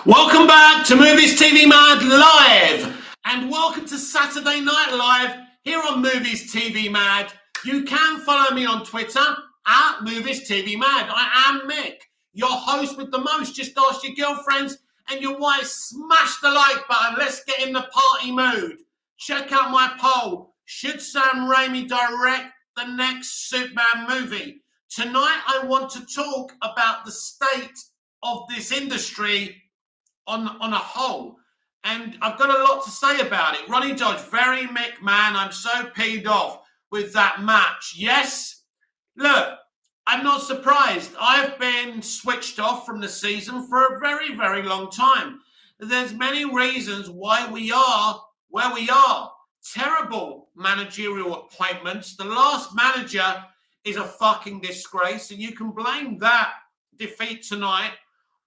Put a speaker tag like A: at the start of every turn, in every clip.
A: Welcome back to Movies TV Mad Live, and welcome to Saturday Night Live here on Movies TV Mad. You can follow me on Twitter at Movies TV Mad. I am Mick, your host with the most. Just ask your girlfriends and your wives, smash the like button. Let's get in the party mood. Check out my poll. Should Sam Raimi direct the next Superman movie? Tonight I want to talk about the state of this industry on a whole, and I've got a lot to say about it. Ronnie Dodge, very Mick, man. I'm so peed off with that match. Yes, look, I'm not surprised. I've been switched off from the season for a very, very long time. There's many reasons why we are where we are. Terrible managerial appointments. The last manager is a fucking disgrace, and you can blame that defeat tonight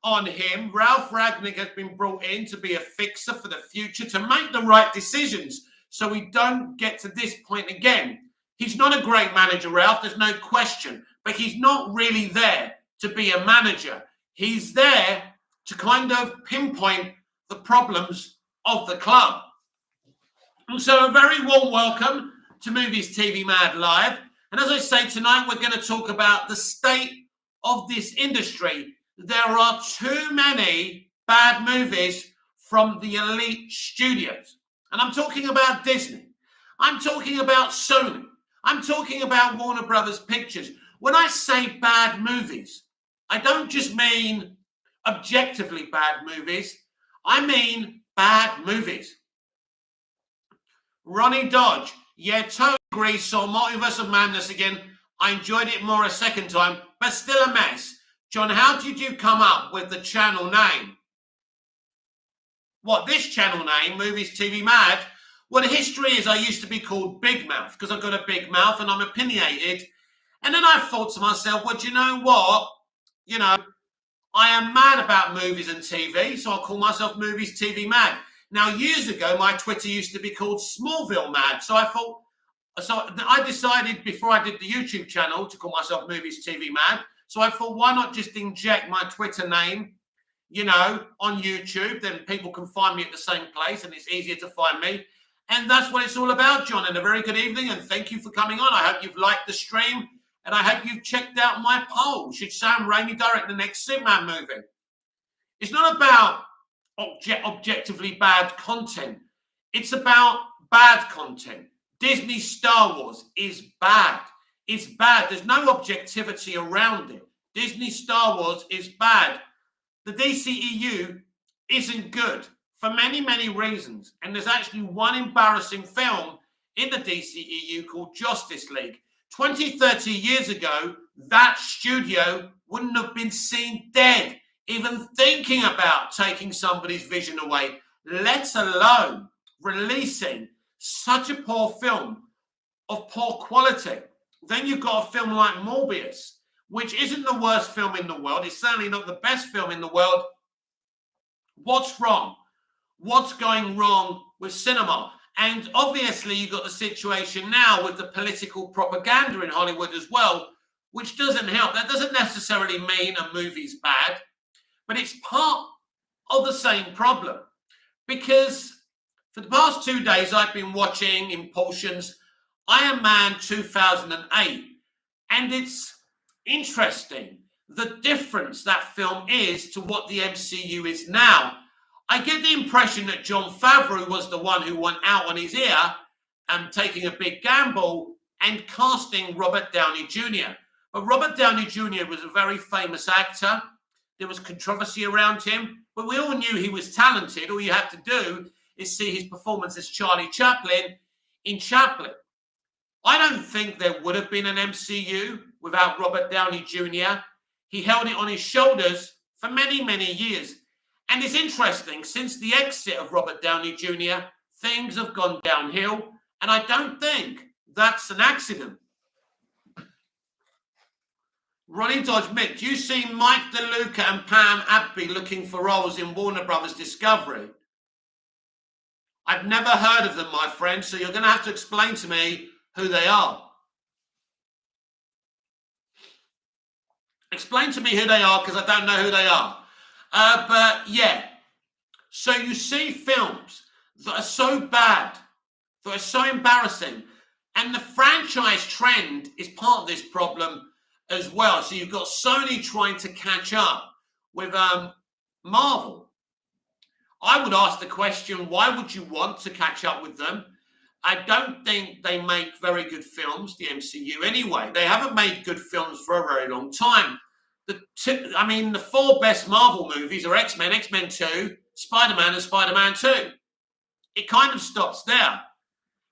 A: on him. Ralph Ragnick has been brought in to be a fixer for the future, to make the right decisions so we don't get to this point again. He's not a great manager, Ralph, there's no question, but he's not really there to be a manager. He's there to kind of pinpoint the problems of the club. And so a very warm welcome to Movies TV Mad Live. And as I say, tonight we're going to talk about the state of this industry. There are too many bad movies from the elite studios. And I'm talking about Disney. I'm talking about Sony. I'm talking about Warner Brothers Pictures. When I say bad movies, I don't just mean objectively bad movies. I mean bad movies. Ronnie Dodge, yeah, totally agree. Saw Multiverse of Madness again. I enjoyed it more a second time, but still a mess. John, how did you come up with the channel name? What, this channel name, Movies TV Mad? Well, the history is I used to be called Big Mouth because I've got a big mouth and I'm opinionated. And then I thought to myself, well, do you know what? You know, I am mad about movies and TV, so I'll call myself Movies TV Mad. Now, years ago, my Twitter used to be called Smallville Mad. So I decided before I did the YouTube channel to call myself Movies TV Mad. So I thought, why not just inject my Twitter name, you know, on YouTube? Then people can find me at the same place and it's easier to find me. And that's what it's all about, John. And a very good evening and thank you for coming on. I hope you've liked the stream and I hope you've checked out my poll. Should Sam Raimi direct the next Superman movie? It's not about objectively bad content. It's about bad content. Disney Star Wars is bad. It's bad. There's no objectivity around it. Disney Star Wars is bad. The DCEU isn't good for many, many reasons. And there's actually one embarrassing film in the DCEU called Justice League. 20, 30 years ago, that studio wouldn't have been seen dead, even thinking about taking somebody's vision away, let alone releasing such a poor film of poor quality. Then you've got a film like Morbius, which isn't the worst film in the world. It's certainly not the best film in the world. What's wrong? What's going wrong with cinema? And obviously you've got the situation now with the political propaganda in Hollywood as well, which doesn't help. That doesn't necessarily mean a movie's bad, but it's part of the same problem. Because for the past 2 days, I've been watching Impulsion's Iron Man 2008, and it's interesting the difference that film is to what the MCU is now. I get the impression that Jon Favreau was the one who went out on his ear and taking a big gamble and casting Robert Downey Jr. But Robert Downey Jr. was a very famous actor. There was controversy around him, but we all knew he was talented. All you have to do is see his performance as Charlie Chaplin in Chaplin. I don't think there would have been an MCU without Robert Downey Jr. He held it on his shoulders for many, many years. And it's interesting, since the exit of Robert Downey Jr., things have gone downhill. And I don't think that's an accident. Ronnie Dodge, Mick, do you see Mike DeLuca and Pam Abby looking for roles in Warner Brothers Discovery? I've never heard of them, my friend, so you're going to have to explain to me who they are. Explain to me who they are, because I don't know who they are. But yeah, So you see films that are so bad, that are so embarrassing, and the franchise trend is part of this problem as well. So you've got Sony trying to catch up with Marvel. I would ask the question, why would you want to catch up with them? I don't think they make very good films, the MCU anyway. They haven't made good films for a very long time. The four best Marvel movies are X-Men, X-Men 2, Spider-Man, and Spider-Man 2. It kind of stops there.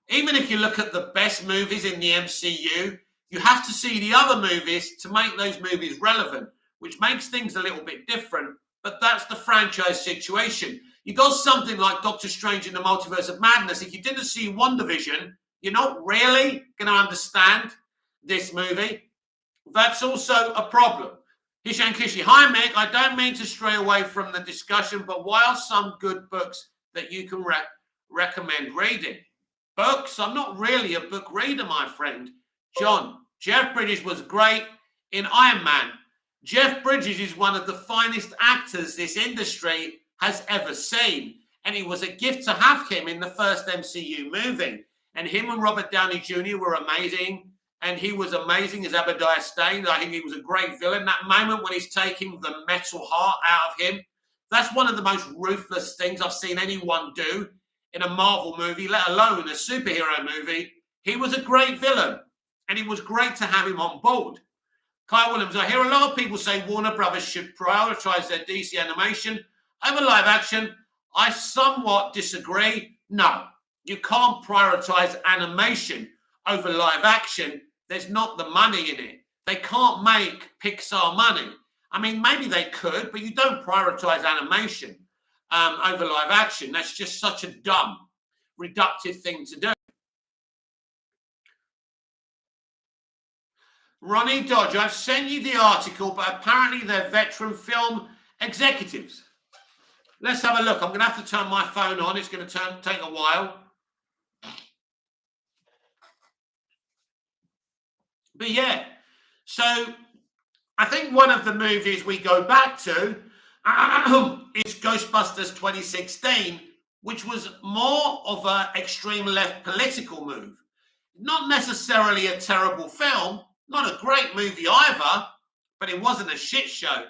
A: Even if you look at the best movies in the MCU, you have to see the other movies to make those movies relevant, which makes things a little bit different. But that's the franchise situation. You got something like Doctor Strange in the Multiverse of Madness. If you didn't see WandaVision, you're not really going to understand this movie. That's also a problem. Hishan Kishi, hi Mick, I don't mean to stray away from the discussion, but what are some good books that you can recommend reading? Books? I'm not really a book reader, my friend. John, Jeff Bridges was great in Iron Man. Jeff Bridges is one of the finest actors this industry has ever seen, and it was a gift to have him in the first MCU movie. And him and Robert Downey Jr. were amazing, and he was amazing as Obadiah Stane. I think he was a great villain. That moment when he's taking the metal heart out of him, that's one of the most ruthless things I've seen anyone do in a Marvel movie, let alone a superhero movie. He was a great villain, and it was great to have him on board. Kyle Williams, I hear a lot of people say Warner Brothers should prioritize their DC animation over live action. I somewhat disagree. No, you can't prioritize animation over live action. There's not the money in it. They can't make Pixar money. I mean, maybe they could, but you don't prioritize animation over live action. That's just such a dumb, reductive thing to do. Ronnie Dodge, I've sent you the article, but apparently they're veteran film executives. Let's have a look. I'm going to have to turn my phone on. It's going to take a while. But yeah, so I think one of the movies we go back to is Ghostbusters 2016, which was more of an extreme left political move. Not necessarily a terrible film, not a great movie either, but it wasn't a shit show.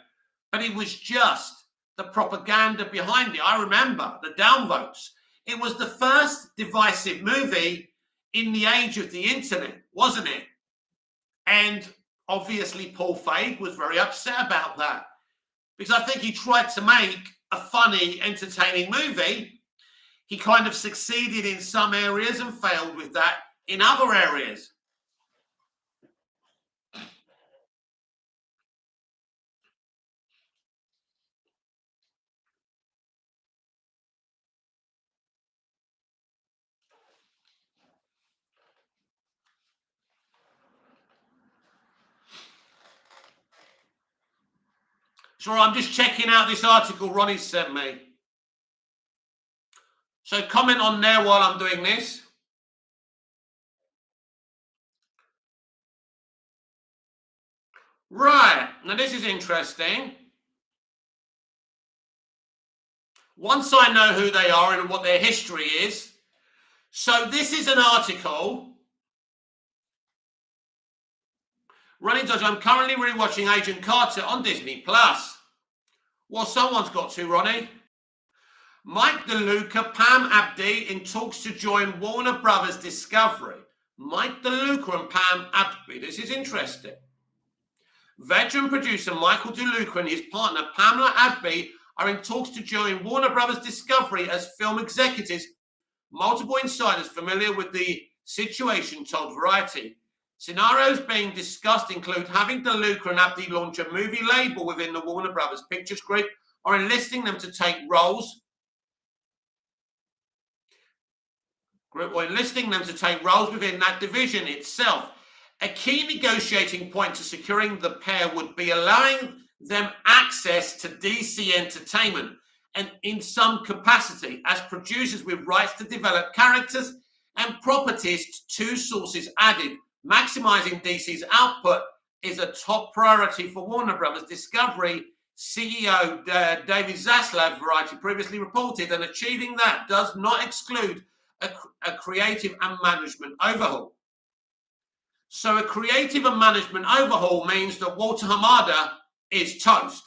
A: But it was just the propaganda behind it. I remember the downvotes. It was the first divisive movie in the age of the internet, wasn't it? And obviously Paul Feig was very upset about that, because I think he tried to make a funny, entertaining movie. He kind of succeeded in some areas and failed with that in other areas. So I'm just checking out this article Ronnie sent me. So comment on there while I'm doing this. Right, now this is interesting. Once I know who they are and what their history is. So this is an article. Ronnie Dodge, I'm currently rewatching Agent Carter on Disney+. Well, someone's got to, Ronnie. Mike DeLuca, Pam Abdi in talks to join Warner Brothers Discovery. Mike DeLuca and Pam Abdi. This is interesting. Veteran producer Michael DeLuca and his partner Pamela Abdi are in talks to join Warner Brothers Discovery as film executives. Multiple insiders familiar with the situation told Variety. Scenarios being discussed include having DeLuca and Abdi launch a movie label within the Warner Brothers Pictures Group, or enlisting them to take roles within that division itself. A key negotiating point to securing the pair would be allowing them access to DC Entertainment and in some capacity as producers with rights to develop characters and properties. Two sources added. Maximizing DC's output is a top priority for Warner Brothers Discovery CEO David Zaslav, Variety previously reported, and achieving that does not exclude a creative and management overhaul. So a creative and management overhaul means that Walter Hamada is toast.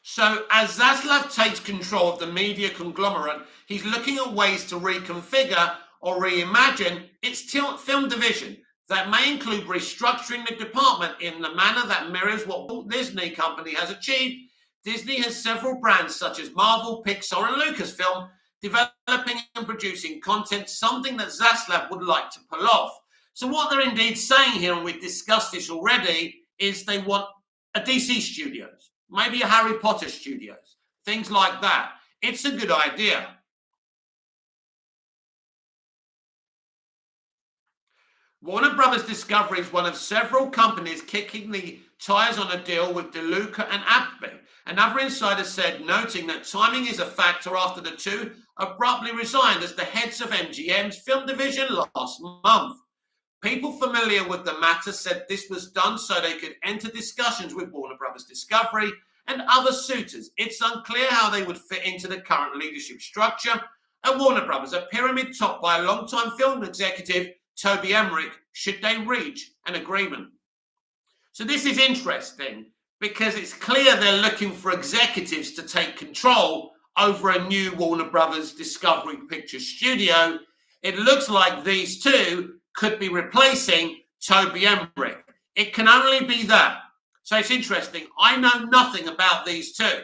A: So as Zaslav takes control of the media conglomerate, he's looking at ways to reconfigure or reimagine its film division. That may include restructuring the department in the manner that mirrors what Walt Disney Company has achieved. Disney has several brands such as Marvel, Pixar, and Lucasfilm, developing and producing content, something that Zaslav would like to pull off. So what they're indeed saying here, and we've discussed this already, is they want a DC Studios, maybe a Harry Potter Studios, things like that. It's a good idea. Warner Brothers Discovery is one of several companies kicking the tires on a deal with DeLuca and Applegate. Another insider said, noting that timing is a factor after the two abruptly resigned as the heads of MGM's film division last month. People familiar with the matter said this was done so they could enter discussions with Warner Brothers Discovery and other suitors. It's unclear how they would fit into the current leadership structure at Warner Brothers, a pyramid topped by a longtime film executive, Toby Emmerich, should they reach an agreement. So this is interesting because it's clear they're looking for executives to take control over a new Warner Brothers Discovery Pictures studio. It looks like these two could be replacing Toby Emmerich. It can only be that. So it's interesting. I know nothing about these two.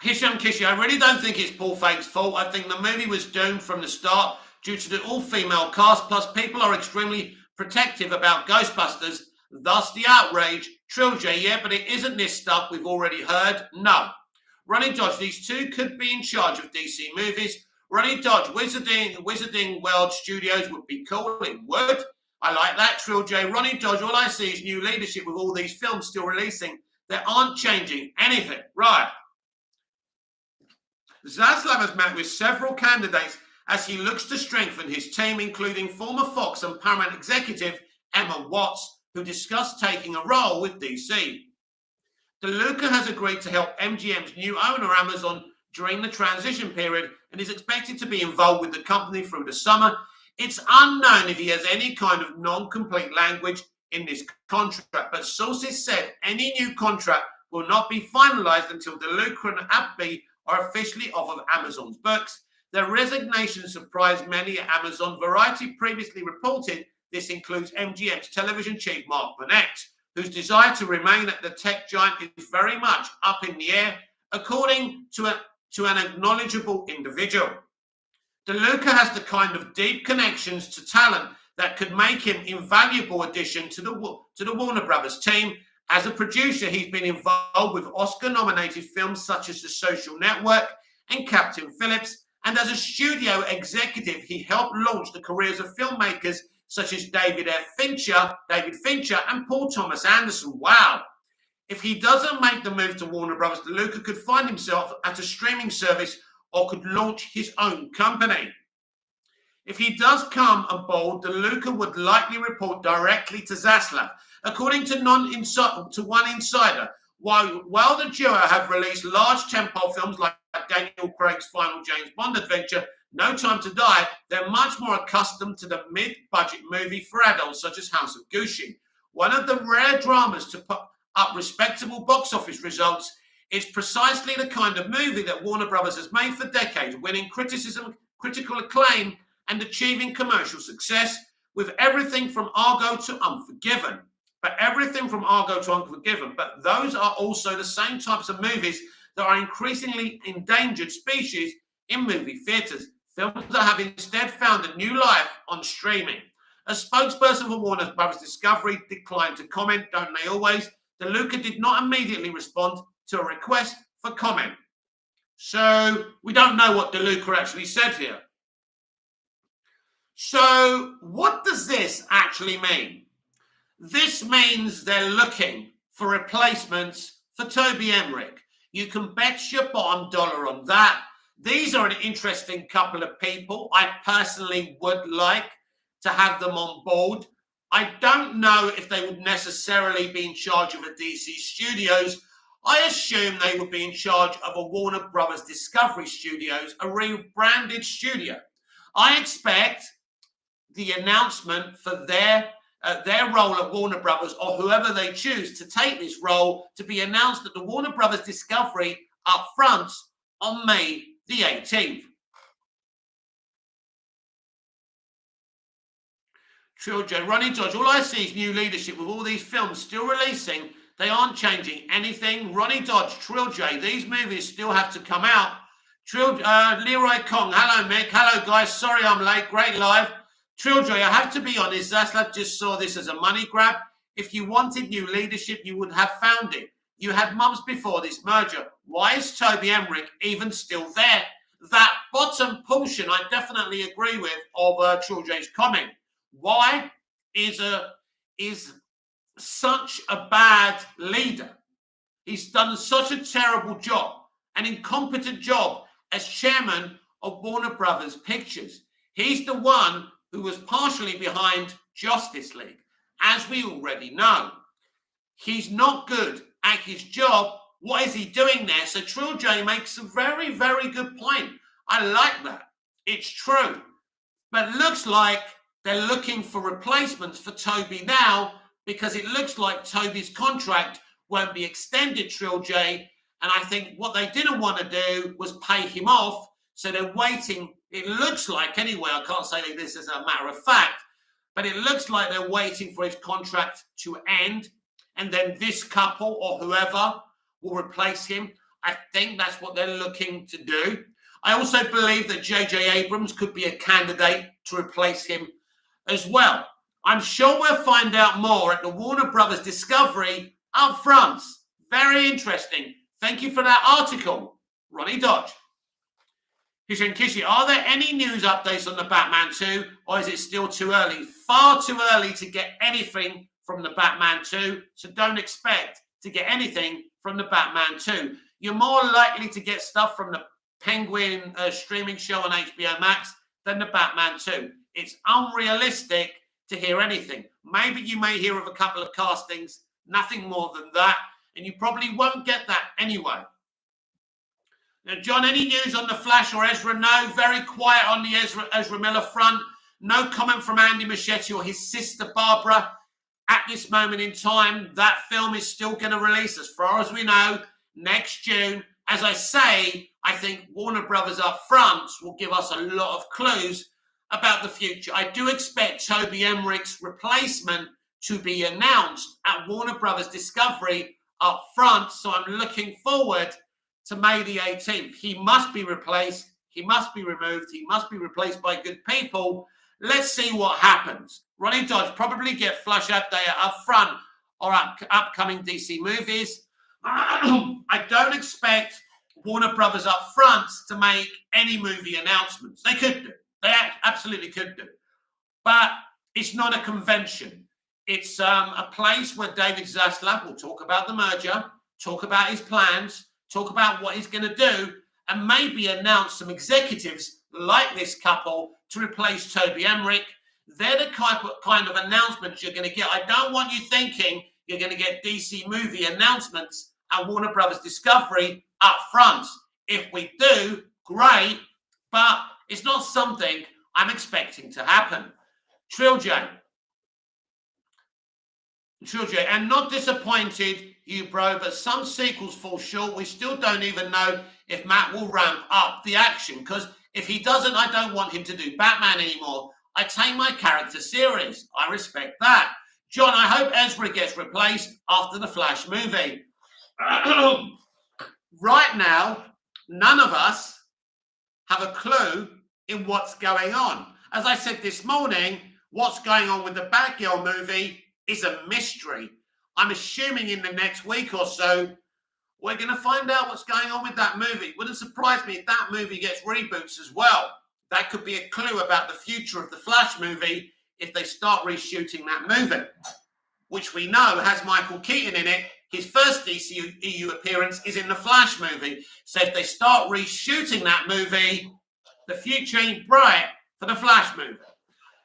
A: Hisham Kishi, I really don't think it's Paul Feig's fault. I think the movie was doomed from the start due to the all-female cast, plus people are extremely protective about Ghostbusters, thus the outrage. Trilogy, yeah, but it isn't this stuff we've already heard. No. Ronnie Dodge, these two could be in charge of DC movies. Ronnie Dodge, Wizarding World Studios would be cool. It would. I like that. Trilogy, Ronnie Dodge, all I see is new leadership with all these films still releasing that aren't changing anything. Right. Zaslav has met with several candidates as he looks to strengthen his team, including former Fox and Paramount executive Emma Watts, who discussed taking a role with DC. DeLuca has agreed to help MGM's new owner, Amazon, during the transition period and is expected to be involved with the company through the summer. It's unknown if he has any kind of non-complete language in this contract, but sources said any new contract will not be finalized until DeLuca and Applegate are officially off of Amazon's books. Their resignation surprised many at Amazon. Variety previously reported this includes MGM's television chief Mark Burnett, whose desire to remain at the tech giant is very much up in the air, according to an acknowledgeable individual. DeLuca has the kind of deep connections to talent that could make him an invaluable addition to the Warner Brothers team. As a producer, he's been involved with Oscar-nominated films such as The Social Network and Captain Phillips, and as a studio executive, he helped launch the careers of filmmakers such as David Fincher, and Paul Thomas Anderson. Wow. If he doesn't make the move to Warner Brothers, DeLuca could find himself at a streaming service or could launch his own company. If he does come aboard, DeLuca would likely report directly to Zaslav. According to one insider, while the duo have released large tentpole films like Daniel Craig's final James Bond adventure, No Time to Die, they're much more accustomed to the mid-budget movie for adults such as House of Gucci. One of the rare dramas to put up respectable box office results is precisely the kind of movie that Warner Brothers has made for decades, winning critical acclaim and achieving commercial success with everything from Argo to Unforgiven. But those are also the same types of movies that are increasingly endangered species in movie theaters. Films that have instead found a new life on streaming. A spokesperson for Warner Brothers Discovery declined to comment, don't they always? DeLuca did not immediately respond to a request for comment. So we don't know what DeLuca actually said here. So what does this actually mean? This means they're looking for replacements for Toby Emmerich. You can bet your bottom dollar on that. These are an interesting couple of people. I personally would like to have them on board. I don't know if they would necessarily be in charge of a DC Studios. I assume they would be in charge of a Warner Brothers Discovery Studios, a rebranded studio. I expect the announcement for their role at Warner Brothers, or whoever they choose to take this role, to be announced at the Warner Brothers Discovery up front on May the 18th. Trilogy, Ronnie Dodge, all I see is new leadership with all these films still releasing. They aren't changing anything. Ronnie Dodge, Trilogy, these movies still have to come out. Leroy Kong, hello Mick, hello guys, sorry I'm late, great live. Trilogy, I have to be honest, Zaslav just saw this as a money grab. If you wanted new leadership, you would have found it. You had months before this merger. Why is Toby Emmerich even still there? That bottom portion, I definitely agree with, of Trilogy's comment. Why is such a bad leader? He's done such a terrible job, an incompetent job as chairman of Warner Brothers Pictures. He's the one who was partially behind Justice League, as we already know. He's not good at his job. What is he doing there? So Trilogy makes a very, very good point. I like that. It's true. But it looks like they're looking for replacements for Toby now, because it looks like Toby's contract won't be extended, Trilogy. And I think what they didn't want to do was pay him off. So they're waiting. It looks like, anyway, I can't say this as a matter of fact, but it looks like they're waiting for his contract to end. And then this couple or whoever will replace him. I think that's what they're looking to do. I also believe that J.J. Abrams could be a candidate to replace him as well. I'm sure we'll find out more at the Warner Brothers Discovery up front. Very interesting. Thank you for that article, Ronnie Dodge. He's saying, Kishi, are there any news updates on the Batman 2, or is it still too early? Far too early to get anything from the Batman 2, so don't expect to get anything from the Batman 2. You're more likely to get stuff from the Penguin streaming show on HBO Max than the Batman 2. It's unrealistic to hear anything. Maybe you may hear of a couple of castings, nothing more than that, and you probably won't get that anyway. Now, John, any news on The Flash or Ezra? No, very quiet on the Ezra Miller front. No comment from Andy Muschietti or his sister Barbara. At this moment in time, that film is still going to release, as far as we know, next June. As I say, I think Warner Brothers up front will give us a lot of clues about the future. I do expect Toby Emmerich's replacement to be announced at Warner Brothers Discovery up front, so I'm looking forward to May the 18th. He must be replaced. He must be removed. He must be replaced by good people. Let's see what happens. Ronnie Dodge, probably get Flash Update up front or upcoming DC movies. I don't expect Warner Brothers up front to make any movie announcements. They could do. They absolutely could do. But it's not a convention. It's a place where David Zaslav will talk about the merger, talk about his plans, talk about what he's going to do, and maybe announce some executives like this couple to replace Toby Emmerich. They're the kind of announcements you're going to get. I don't want you thinking you're going to get DC movie announcements at Warner Brothers Discovery up front. If we do, great, but it's not something I'm expecting to happen. Trilogy, and not disappointed, you bro, but some sequels fall short. We still don't even know if Matt will ramp up the action, because if he doesn't, I don't want him to do Batman anymore. I take my character serious. I respect that. John, I hope Ezra gets replaced after the Flash movie. Right now, none of us have a clue in what's going on. As I said this morning, what's going on with the Batgirl movie is a mystery. I'm assuming in the next week or so, we're going to find out what's going on with that movie. Wouldn't surprise me if that movie gets reboots as well. That could be a clue about the future of the Flash movie if they start reshooting that movie, which we know has Michael Keaton in it His first DCEU appearance is in the Flash movie. So if they start reshooting that movie, the future ain't bright for the Flash movie.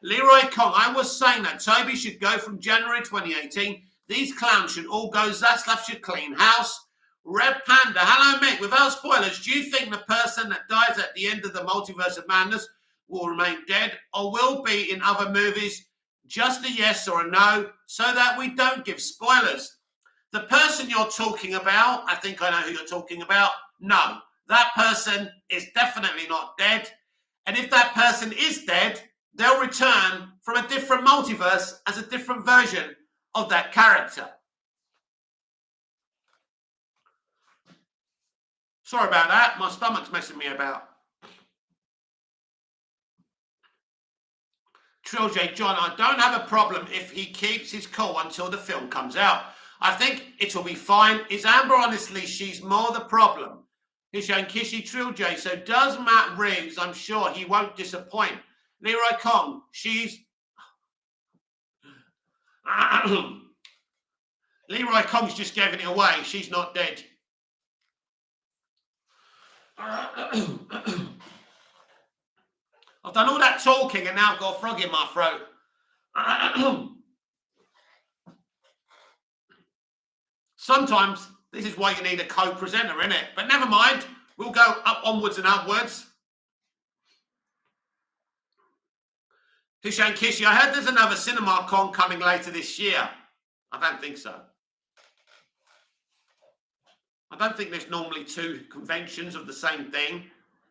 A: Leroy Kong, I was saying that Toby should go from January 2018. These clowns should all go. Zaslav should clean house. Red Panda, hello Mick. Without spoilers, do you think the person that dies at the end of the Multiverse of Madness will remain dead or will be in other movies? Just a yes or a no so that we don't give spoilers. The person you're talking about, I think I know who you're talking about. No, that person is definitely not dead. And if that person is dead, they'll return from a different multiverse as a different version of that character. Sorry about that. My stomach's messing me about. Trill J. John, I don't have a problem if he keeps his cool until the film comes out. I think it'll be fine. Is Amber honestly, she's more the problem. Hishan Kishi Trill J. So does Matt Reeves? I'm sure he won't disappoint. Leroy Kong, she's... Leroy Kong's just giving it away. She's not dead. I've done all that talking and now I've got a frog in my throat. Sometimes this is why you need a co-presenter, isn't it? But never mind. We'll go up onwards and upwards. Hishan Kishi, I heard there's another CinemaCon coming later this year. I don't think so. I don't think there's normally two conventions of the same thing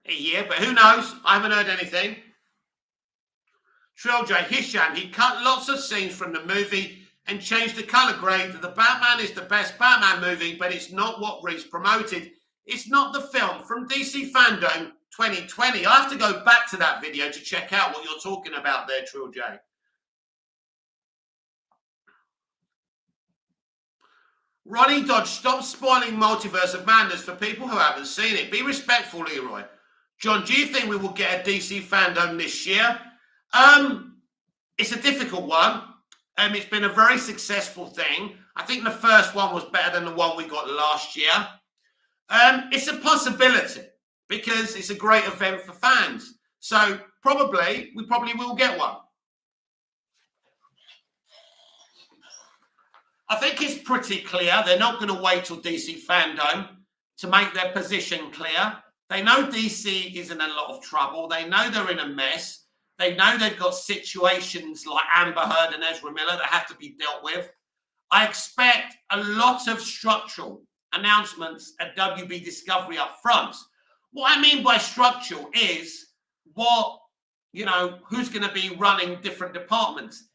A: a year, but who knows? I haven't heard anything. Trill J. Hisham, he cut lots of scenes from the movie and changed the colour grade. The Batman is the best Batman movie, but it's not what Reeves promoted. It's not the film from DC Fandom 2020. I have to go back to that video to check out what you're talking about there, Trill J. Ronnie Dodge, stop spoiling Multiverse of Madness for people who haven't seen it. Be respectful, Leroy. John, do you think we will get a DC Fandom this year? It's a difficult one. It's been a very successful thing. I think the first one was better than the one we got last year. It's a possibility because it's a great event for fans. So we probably will get one. I think it's pretty clear. They're not going to wait till DC Fandom to make their position clear. They know DC is in a lot of trouble. They know they're in a mess. They know they've got situations like Amber Heard and Ezra Miller that have to be dealt with. I expect a lot of structural announcements at WB Discovery up front. What I mean by structural is who's going to be running different departments.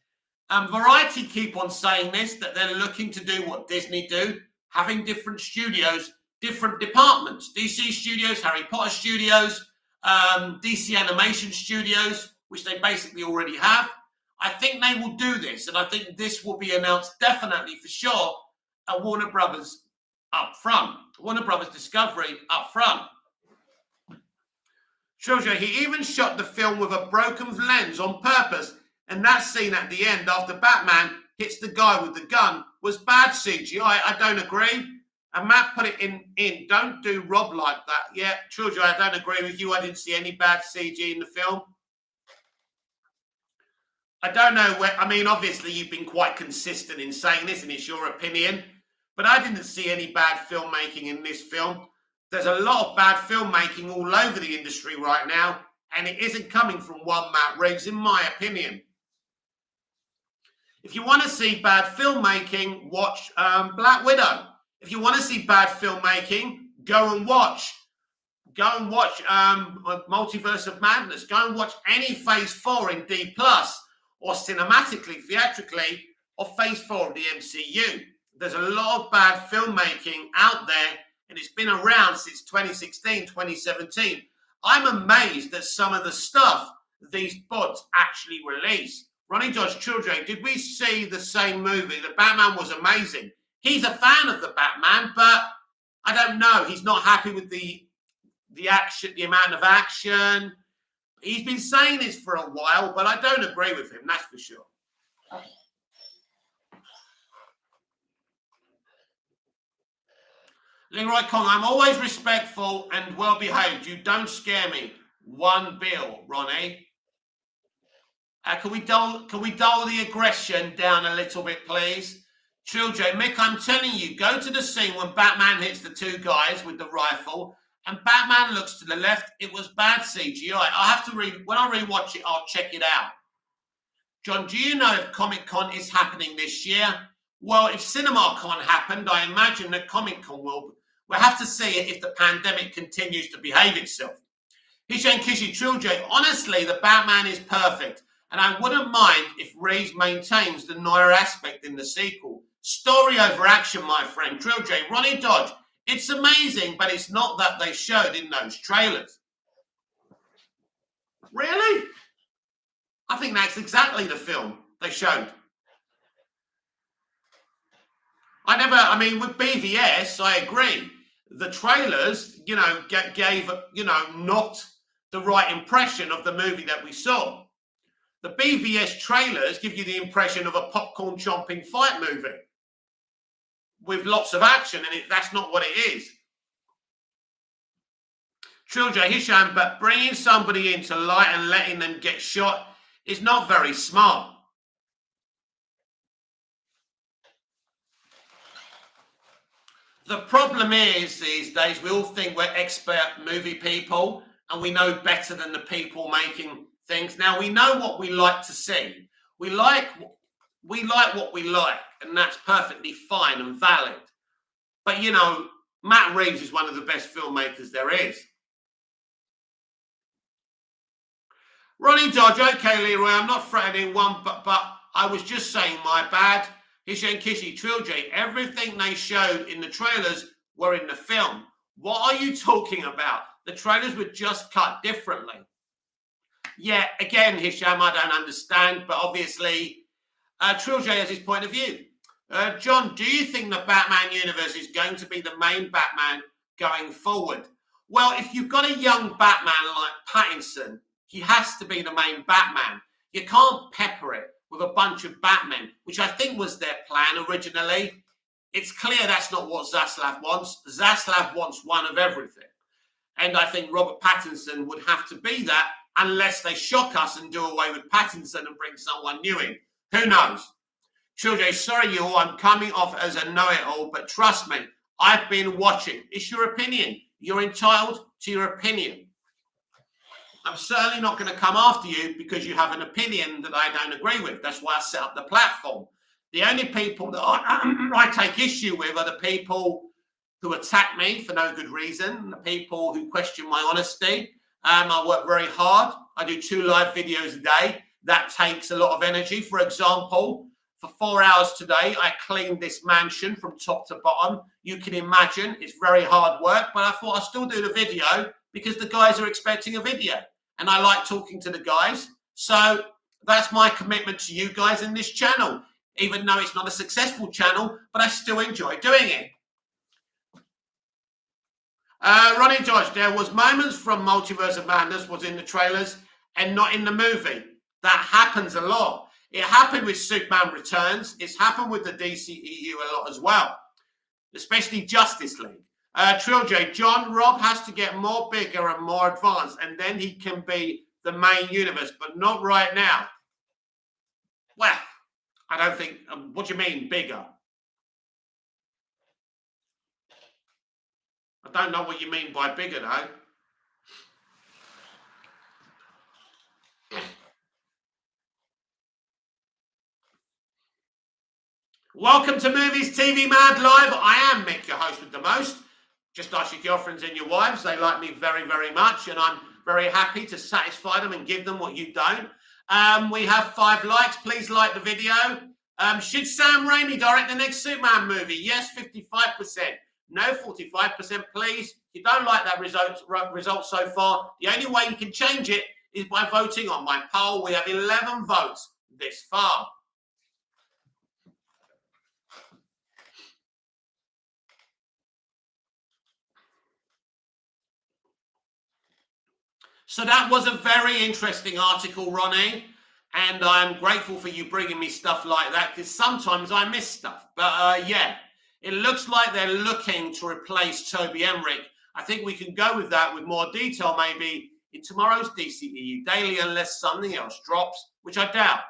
A: Variety keep on saying this, that they're looking to do what Disney do, having different studios, different departments. DC Studios, Harry Potter Studios, DC Animation Studios, which they basically already have. I think they will do this, and I think this will be announced definitely for sure at Warner Brothers up front. Warner Brothers Discovery up front. Shoujo, he even shot the film with a broken lens on purpose, and that scene at the end after Batman hits the guy with the gun was bad CGI. I don't agree. And Matt put it in. Don't do Rob like that. Yeah, Shoujo, I don't agree with you. I didn't see any bad CG in the film. I don't know obviously you've been quite consistent in saying this and it's your opinion, but I didn't see any bad filmmaking in this film. There's a lot of bad filmmaking all over the industry right now, and it isn't coming from one Matt Reeves, in my opinion. If you want to see bad filmmaking, watch Black Widow. If you want to see bad filmmaking, go and watch Multiverse of Madness. Go and watch any Phase 4 in D+, or cinematically, theatrically, or Phase 4 of the MCU. There's a lot of bad filmmaking out there, and it's been around since 2016, 2017. I'm amazed at some of the stuff these bots actually release. Ronnie Dodge Children, did we see the same movie? The Batman was amazing. He's a fan of the Batman, but I don't know. He's not happy with the action, the amount of action. He's been saying this for a while, but I don't agree with him, that's for sure. Leroy Kong, I'm always respectful and well behaved. You don't scare me. One bill, Ronnie. Can we dull the aggression down a little bit, please? Trill J, Mick, I'm telling you, go to the scene when Batman hits the two guys with the rifle, and Batman looks to the left. It was bad CGI. I have to when I rewatch it, I'll check it out. John, do you know if Comic Con is happening this year? Well, if CinemaCon happened, I imagine that Comic Con will. We'll have to see it if the pandemic continues to behave itself. Hishan Kishi Trilj, honestly, the Batman is perfect, and I wouldn't mind if Reeves maintains the noir aspect in the sequel. Story over action, my friend. Trilj, Ronnie Dodge, it's amazing, but it's not that they showed in those trailers. Really? I think that's exactly the film they showed. With BVS, I agree. The trailers, gave, not the right impression of the movie that we saw. The BVS trailers give you the impression of a popcorn chomping fight movie with lots of action, and that's not what it is. Trilja Hisham, but bringing somebody into light and letting them get shot is not very smart. The problem is, these days, we all think we're expert movie people and we know better than the people making things. Now, we know what we like to see. We like what we like, and that's perfectly fine and valid. But, Matt Reeves is one of the best filmmakers there is. Ronnie Dodge, okay, Leroy, I'm not threatening one, but I was just saying my bad. Hishan Kishi Trilj, everything they showed in the trailers were in the film. What are you talking about? The trailers were just cut differently. Yeah, again, Hisham, I don't understand, but obviously, Trilj has his point of view. John, do you think the Batman universe is going to be the main Batman going forward? Well, if you've got a young Batman like Pattinson, he has to be the main Batman. You can't pepper it with a bunch of Batmen, which I think was their plan originally. It's clear that's not what Zaslav wants. Zaslav wants one of everything. And I think Robert Pattinson would have to be that unless they shock us and do away with Pattinson and bring someone new in. Who knows? Children, sorry you all, I'm coming off as a know-it-all, but trust me, I've been watching. It's your opinion. You're entitled to your opinion. I'm certainly not going to come after you because you have an opinion that I don't agree with. That's why I set up the platform. The only people that I take issue with are the people who attack me for no good reason, the people who question my honesty. I work very hard. I do 2 live videos a day. That takes a lot of energy. For example, for 4 hours today, I cleaned this mansion from top to bottom. You can imagine it's very hard work, but I thought I'd still do the video because the guys are expecting a video. And I like talking to the guys. So that's my commitment to you guys in this channel. Even though it's not a successful channel, but I still enjoy doing it. Ronnie George, there was moments from Multiverse of Madness was in the trailers and not in the movie. That happens a lot. It happened with Superman Returns. It's happened with the DCEU a lot as well, especially Justice League. Trill J, John Robb has to get more bigger and more advanced, and then he can be the main universe, but not right now. Well, I don't think. What do you mean, bigger? I don't know what you mean by bigger, though. Welcome to Movies TV Mad Live. I am Mick, your host with the most. Just ask your girlfriends and your wives. They like me very, very much, and I'm very happy to satisfy them and give them what you don't. We have 5 likes. Please like the video. Should Sam Raimi direct the next Superman movie? Yes, 55%. No, 45%, please. If you don't like that result so far, the only way you can change it is by voting on my poll. We have 11 votes this far. So that was a very interesting article, Ronnie, and I'm grateful for you bringing me stuff like that because sometimes I miss stuff. But yeah, It looks like they're looking to replace Toby Emmerich. I think we can go with that with more detail maybe in tomorrow's DCEU Daily, unless something else drops, which I doubt.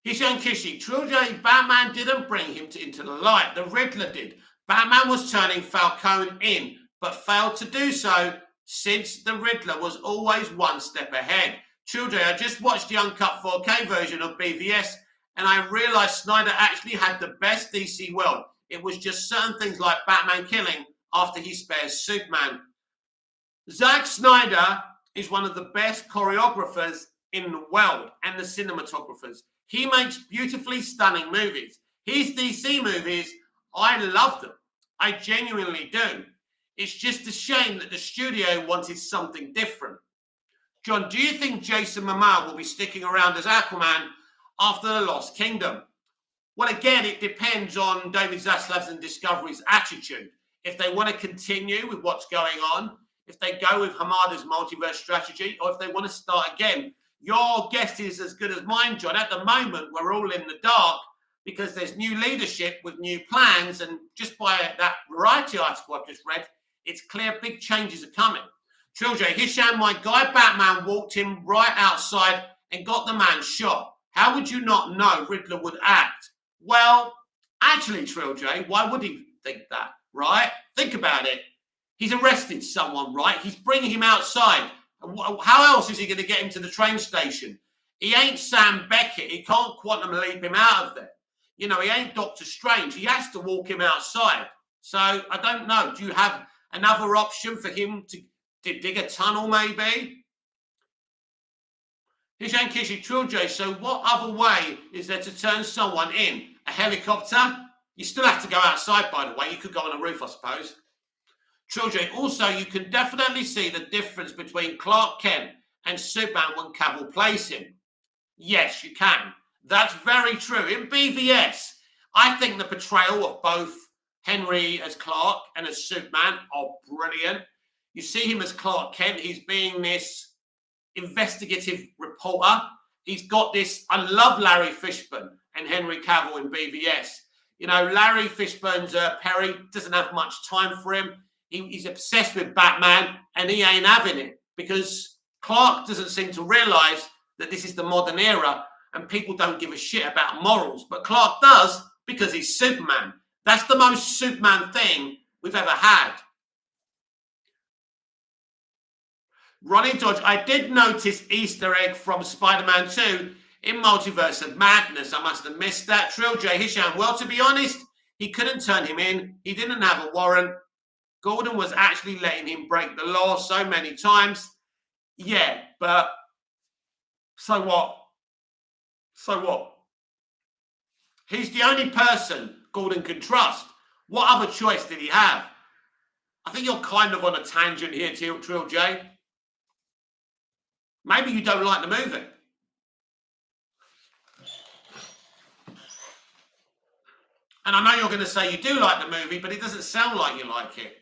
A: Hishan Kishi, Trilogy Batman didn't bring him into the light. The Riddler did. Batman was turning Falcone in, but failed to do so since the Riddler was always one step ahead. Trilogy, I just watched the uncut 4K version of BVS, and I realized Snyder actually had the best DC world. It was just certain things like Batman killing after he spares Superman. Zack Snyder is one of the best choreographers in the world and the cinematographers. He makes beautifully stunning movies. His DC movies, I love them. I genuinely do. It's just a shame that the studio wanted something different. John, do you think Jason Momoa will be sticking around as Aquaman after The Lost Kingdom? Well, again, it depends on David Zaslav's and Discovery's attitude. If they want to continue with what's going on, if they go with Hamada's multiverse strategy, or if they want to start again. Your guess is as good as mine, John. At the moment, we're all in the dark because there's new leadership with new plans. And just by that Variety article I've just read, it's clear big changes are coming. Trilogy, Hisham, my guy Batman walked him right outside and got the man shot. How would you not know Riddler would act? Well, actually, Trilogy, why would he think that, right? Think about it. He's arrested someone, right? He's bringing him outside. How else is he going to get him to the train station? He ain't Sam Beckett. He can't quantum leap him out of there. You know, he ain't Doctor Strange. He has to walk him outside. So, I don't know. Do you have another option for him to dig a tunnel, maybe? Hishan Kishi Trilogy. So, what other way is there to turn someone in? A helicopter? You still have to go outside, by the way. You could go on a roof, I suppose. Trilogy. Also, you can definitely see the difference between Clark Kent and Superman when Cavill plays him. Yes, you can. That's very true. In BVS, I think the portrayal of both Henry as Clark and as Superman are brilliant. You see him as Clark Kent. He's being this investigative reporter. He's got this. I love Larry Fishburne and Henry Cavill in BVS. You know, Larry Fishburne's Perry doesn't have much time for him. He's obsessed with Batman, and he ain't having it because Clark doesn't seem to realize that this is the modern era and people don't give a shit about morals. But Clark does because he's Superman. That's the most Superman thing we've ever had. Ronnie Dodge, I did notice Easter egg from Spider-Man 2 in Multiverse of Madness. I must have missed that. Trilogy, Hisham, well, to be honest, he couldn't turn him in. He didn't have a warrant. Gordon was actually letting him break the law so many times. Yeah, but so what? So what? He's the only person Gordon can trust. What other choice did he have? I think you're kind of on a tangent here, Trilogy. Maybe you don't like the movie. And I know you're going to say you do like the movie, but it doesn't sound like you like it.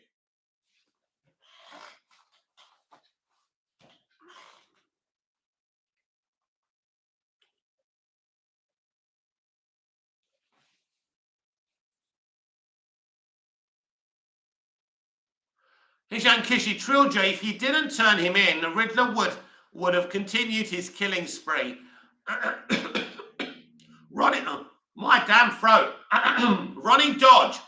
A: Hishan Kishi Trilogy, if he didn't turn him in, the Riddler would have continued his killing spree. Ronnie, my damn throat. Ronnie Dodge.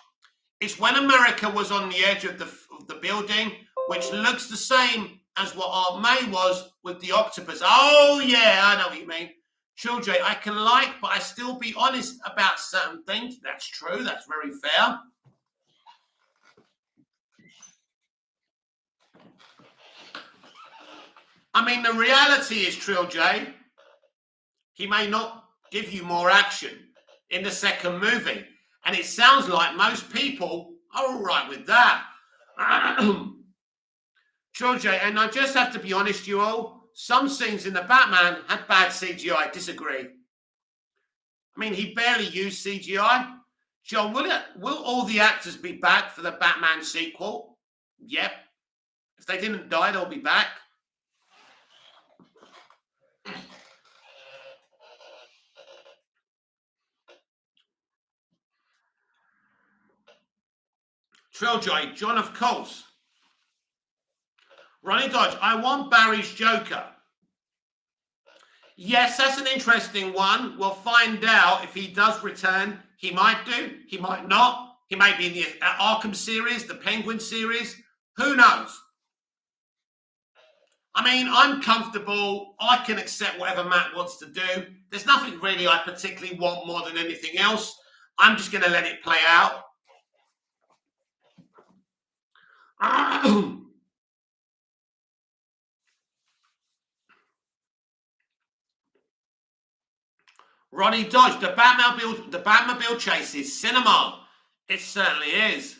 A: It's when America was on the edge of the building, which looks the same as what Aunt May was with the octopus. Oh, yeah, I know what you mean. Trilogy, I can like, but I still be honest about certain things. That's true. That's very fair. I mean, the reality is, Trilogy, he may not give you more action in the second movie. And it sounds like most people are all right with that. Trilogy, and I just have to be honest, you all, some scenes in the Batman had bad CGI. I disagree. I mean, he barely used CGI. John, will all the actors be back for the Batman sequel? Yep. If they didn't die, they'll be back. Trilljoy, John, of course. Ronnie Dodge, I want Barry's Joker. Yes, that's an interesting one. We'll find out if he does return. He might do, he might not. He may be in the Arkham series, the Penguin series. Who knows? I mean, I'm comfortable. I can accept whatever Matt wants to do. There's nothing really I particularly want more than anything else. I'm just going to let it play out. Ronnie Dodge, the Batmobile chase is cinema. It certainly is.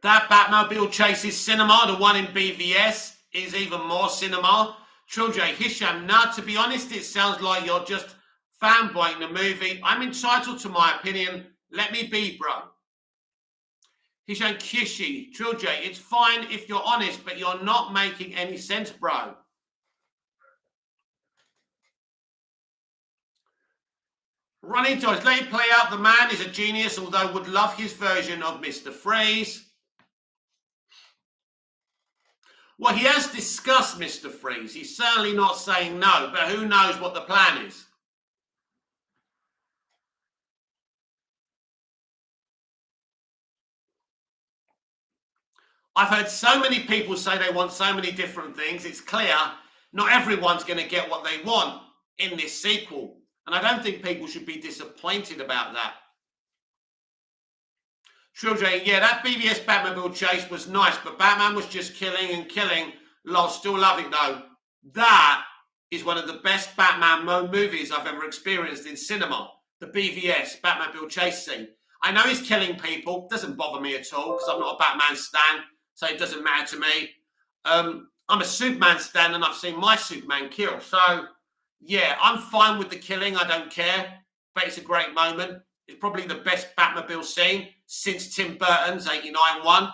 A: That Batmobile chase is cinema. The one in BVS is even more cinema. Trilljoy, Hisham, now to be honest, it sounds like you're just fanboying the movie. I'm entitled to my opinion. Let me be, bro. Hisham Kishi, Trilljoy, it's fine if you're honest, but you're not making any sense, bro. Ronnie Dodge, let it play out. The man is a genius, although would love his version of Mr. Freeze. Well, he has discussed Mr. Freeze. He's certainly not saying no, but who knows what the plan is. I've heard so many people say they want so many different things. It's clear not everyone's going to get what they want in this sequel. And I don't think people should be disappointed about that. Trilljoy, yeah, that BVS Batmobile chase was nice, but Batman was just killing and killing. Lol, still love it though. That is one of the best Batman movies I've ever experienced in cinema. The BVS Batmobile chase scene. I know he's killing people. Doesn't bother me at all because I'm not a Batman stan, so it doesn't matter to me. I'm a Superman stan and I've seen my Superman kill. So, yeah, I'm fine with the killing. I don't care. But it's a great moment. It's probably the best Batmobile scene since Tim Burton's 89 one.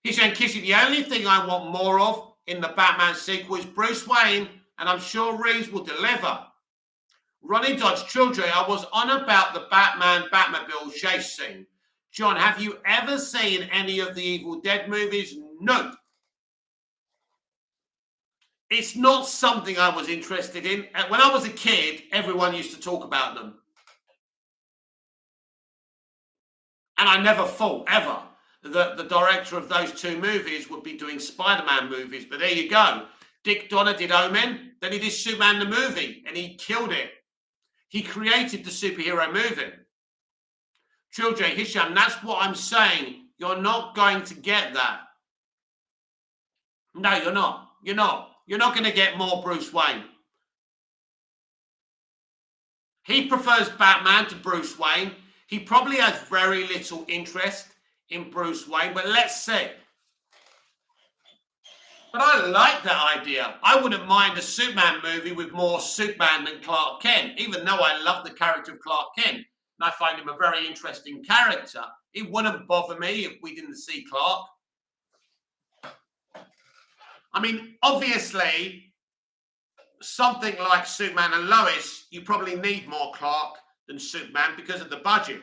A: He's saying, Kissy, the only thing I want more of in the Batman sequel is Bruce Wayne, and I'm sure Reeves will deliver. Ronnie Dodge, Trilljoy, I was on about the Batmobile chase scene. John, have you ever seen any of the Evil Dead movies? No. It's not something I was interested in. When I was a kid, everyone used to talk about them. And I never thought, ever, that the director of those two movies would be doing Spider-Man movies. But there you go. Dick Donner did Omen, then he did Superman the movie, and he killed it. He created the superhero movie. Trilljoy, Hisham, that's what I'm saying. You're not going to get that. No, you're not. You're not. You're not going to get more Bruce Wayne. He prefers Batman to Bruce Wayne. He probably has very little interest in Bruce Wayne, but let's see. But I like that idea. I wouldn't mind a Superman movie with more Superman than Clark Kent, even though I love the character of Clark Kent. And I find him a very interesting character. It wouldn't bother me if we didn't see Clark. I mean, obviously, something like Superman and Lois, you probably need more Clark than Superman because of the budget.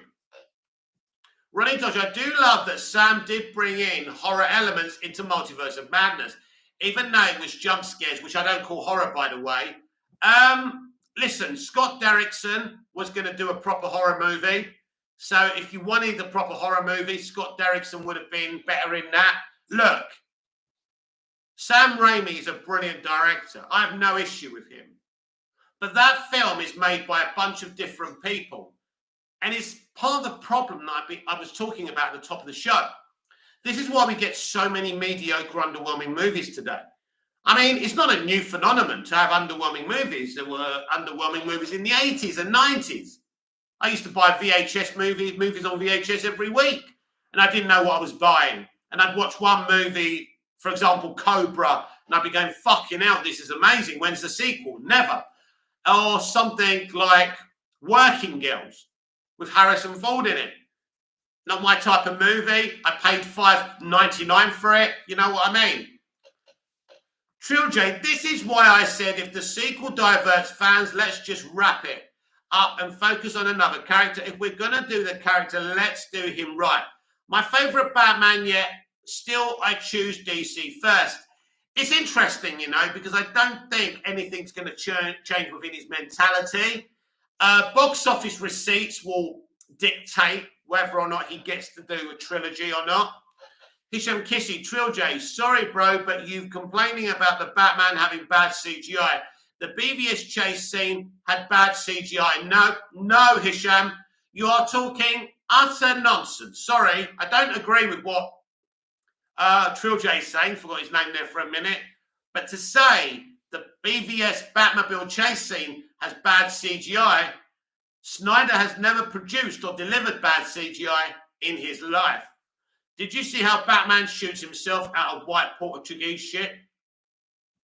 A: Ronnie Dodge, I do love that Sam did bring in horror elements into Multiverse of Madness, even though it was jump scares, which I don't call horror, by the way. Listen, Scott Derrickson was going to do a proper horror movie. So if you wanted the proper horror movie, Scott Derrickson would have been better in that. Look, Sam Raimi is a brilliant director. I have no issue with him. But that film is made by a bunch of different people. And it's part of the problem that I was talking about at the top of the show. This is why we get so many mediocre, underwhelming movies today. I mean, it's not a new phenomenon to have underwhelming movies. There were underwhelming movies in the 80s and 90s. I used to buy VHS movies on VHS every week. And I didn't know what I was buying. And I'd watch one movie, for example, Cobra, and I'd be going, fucking hell, this is amazing. When's the sequel? Never. or something like Working Girls with Harrison Ford in it. Not my type of movie. I paid $5.99 for it. You know what I mean? Trilogy, this is why I said if the sequel diverts fans, let's just wrap it up and focus on another character. If we're going to do the character, let's do him right. My favourite Batman yet, still I choose DC first. It's interesting, you know, because I don't think anything's going to change within his mentality. Box office receipts will dictate whether or not he gets to do a trilogy or not. Hisham Kissy, Trilogy, sorry bro, but you've complaining about the Batman having bad CGI. The BVS chase scene had bad CGI. No, Hisham, you are talking utter nonsense. Sorry, I don't agree with what Trilogy is saying. Forgot his name there for a minute. But to say the BVS Batmobile chase scene has bad CGI, Snyder has never produced or delivered bad CGI in his life. Did you see how Batman shoots himself out of white Portuguese shit?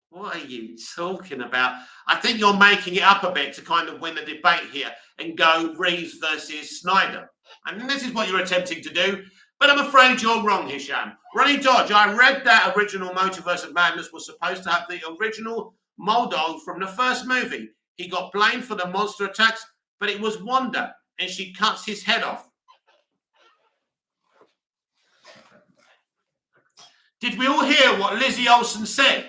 A: What are you talking about? I think you're making it up a bit to kind of win the debate here and go Reeves versus Snyder. And this is what you're attempting to do. But I'm afraid you're wrong, Hisham. Ronnie Dodge, I read that original Multiverse of Madness was supposed to have the original Moldog from the first movie. He got blamed for the monster attacks, but it was Wanda, and she cuts his head off. Did we all hear what Lizzie Olsen said?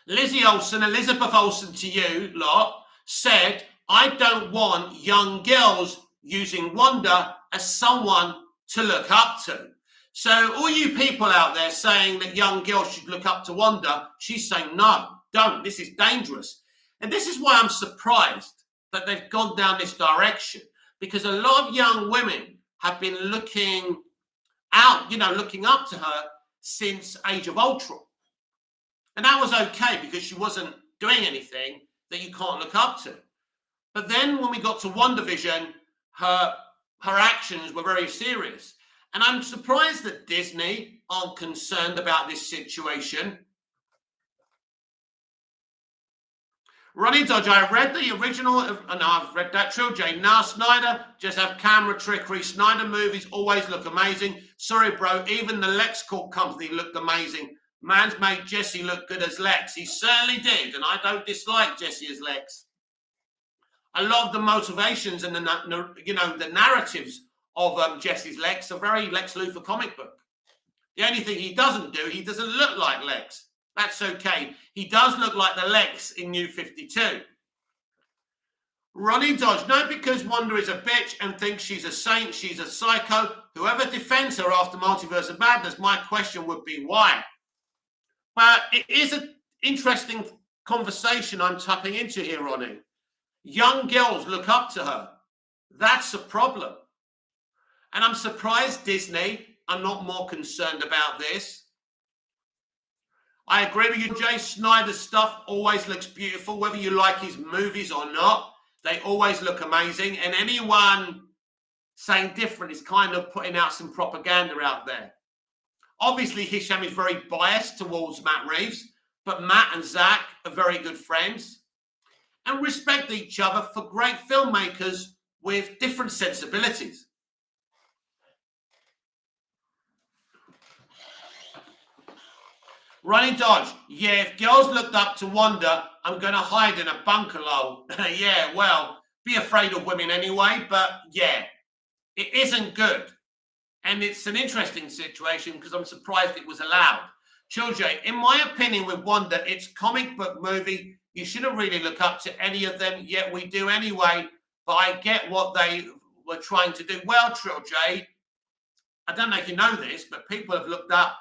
A: Lizzie Olsen, Elizabeth Olsen to you lot, said, I don't want young girls using Wanda as someone to look up to. So all you people out there saying that young girls should look up to Wanda, she's saying, no, don't. This is dangerous. And this is why I'm surprised that they've gone down this direction, because a lot of young women have been looking out, looking up to her since Age of Ultron. And that was okay because she wasn't doing anything that you can't look up to. But then when we got to WandaVision, her actions were very serious. And I'm surprised that Disney aren't concerned about this situation. Ronnie Dodge, I read the original, and I've read that trilogy. Now Snyder just have camera trickery. Snyder movies always look amazing. Sorry, bro, even the LexCorp company looked amazing. Man's made Jesse look good as Lex. He certainly did, and I don't dislike Jesse as Lex. A lot of the motivations and the narratives of Jesse's Lex are very Lex Luthor comic book. The only thing he doesn't do, he doesn't look like Lex. That's okay. He does look like the Lex in New 52. Ronnie Dodge, no, because Wanda is a bitch and thinks she's a saint, she's a psycho. Whoever defends her after Multiverse of Madness, my question would be why? But it is an interesting conversation I'm tapping into here, Ronnie. Young girls look up to her. That's a problem. And I'm surprised Disney are not more concerned about this. I agree with you, Jay. Snyder's stuff always looks beautiful, whether you like his movies or not. They always look amazing. And anyone saying different is kind of putting out some propaganda out there. Obviously, Hisham is very biased towards Matt Reeves, but Matt and Zach are very good friends and respect each other for great filmmakers with different sensibilities. Ronnie Dodge, yeah, if girls looked up to Wanda, I'm going to hide in a bungalow. Yeah, well, be afraid of women anyway, but yeah, it isn't good. And it's an interesting situation because I'm surprised it was allowed. Children, in my opinion with Wanda, it's comic book movie. You shouldn't really look up to any of them, yet we do anyway. But I get what they were trying to do. Well, Trilogy, I don't know if you know this, but people have looked up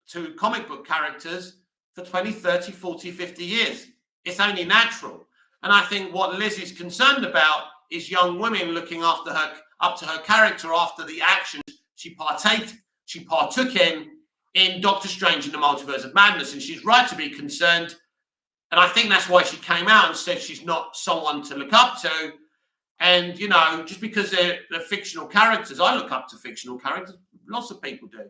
A: to comic book characters for 20, 30, 40, 50 years. It's only natural. And I think what Liz is concerned about is young women looking up to her character after the actions she partook in Doctor Strange and the Multiverse of Madness. And she's right to be concerned. And I think that's why she came out and said she's not someone to look up to. And, just because they're fictional characters, I look up to fictional characters. Lots of people do.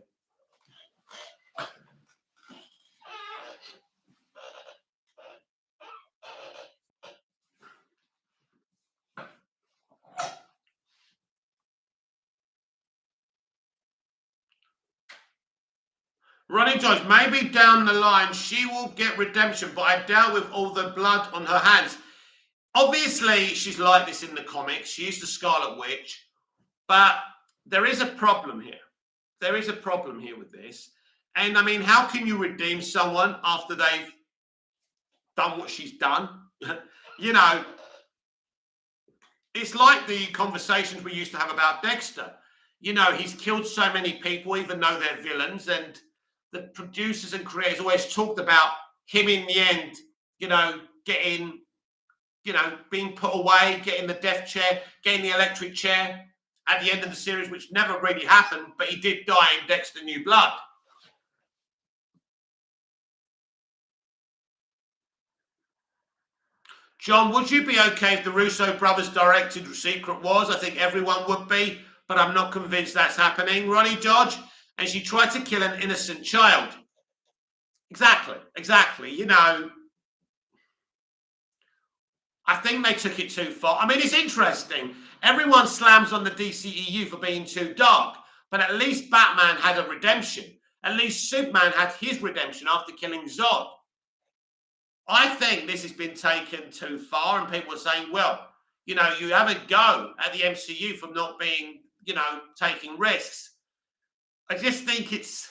A: Ronnie George, maybe down the line she will get redemption, but I doubt with all the blood on her hands. Obviously, she's like this in the comics. She is the Scarlet Witch, but there is a problem here. There is a problem here with this. And I mean, how can you redeem someone after they've done what she's done? You know, it's like the conversations we used to have about Dexter. You know, he's killed so many people, even though they're villains, and the producers and creators always talked about him in the end, you know, getting, you know, being put away, getting the death chair, getting the electric chair at the end of the series, which never really happened, but he did die in Dexter New Blood. John, would you be okay if the Russo brothers directed Secret Wars? I think everyone would be, but I'm not convinced that's happening. Ronnie George, and she tried to kill an innocent child. Exactly. You know, I think they took it too far. I mean, it's interesting. Everyone slams on the DCEU for being too dark, but at least Batman had a redemption. At least Superman had his redemption after killing Zod. I think this has been taken too far, and people are saying, well, you know, you have a go at the MCU for not being, you know, taking risks. I just think it's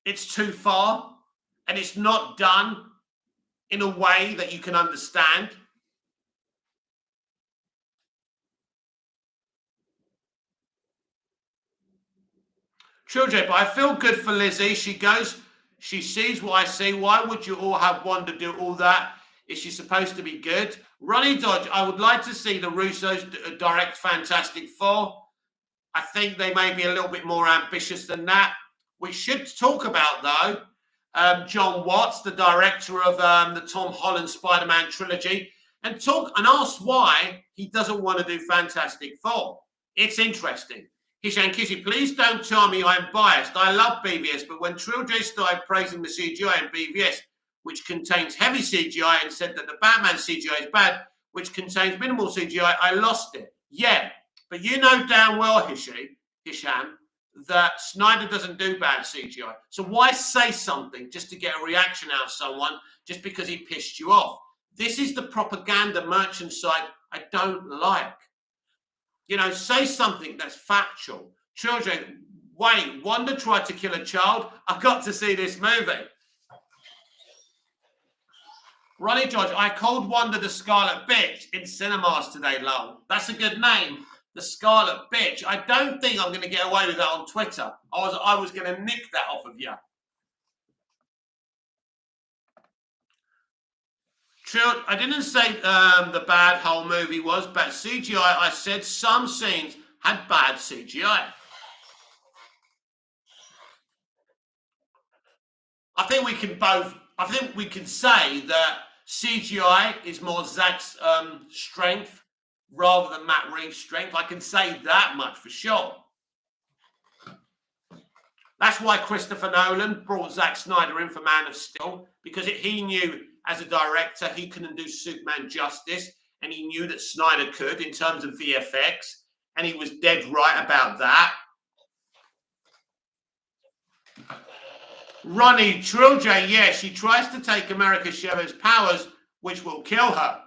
A: too far, and it's not done in a way that you can understand. Children, but I feel good for Lizzie. She goes, she sees what I see. Why would you all have Wanda do all that? Is she supposed to be good? Ronnie Dodge, I would like to see the Russos direct Fantastic Four. I think they may be a little bit more ambitious than that. We should talk about, though, John Watts, the director of the Tom Holland Spider-Man trilogy, and ask why he doesn't want to do Fantastic Four. It's interesting. Hishan Kishi, please don't tell me I'm biased. I love BVS, but when Trilogy started praising the CGI in BVS, which contains heavy CGI, and said that the Batman CGI is bad, which contains minimal CGI, I lost it. Yeah, but you know damn well, Hisham, that Snyder doesn't do bad CGI. So why say something just to get a reaction out of someone just because he pissed you off? This is the propaganda merchant side I don't like. You know, say something that's factual. Children, wait, Wanda tried to kill a child. I got to see this movie. Ronnie George, I called Wanda the Scarlet Bitch in cinemas today, lol. That's a good name. The Scarlet Bitch. I don't think I'm going to get away with that on Twitter. I was going to nick that off of you. I didn't say the bad whole movie was, but CGI, I said some scenes had bad CGI. I think we can say that CGI is more Zack's strength rather than Matt Reeves' strength. I can say that much for sure. That's why Christopher Nolan brought Zack Snyder in for Man of Steel, because he knew as a director he couldn't do Superman justice, and he knew that Snyder could in terms of VFX, and he was dead right about that. Ronnie Trilje, yeah, she tries to take America Chavez's powers, which will kill her.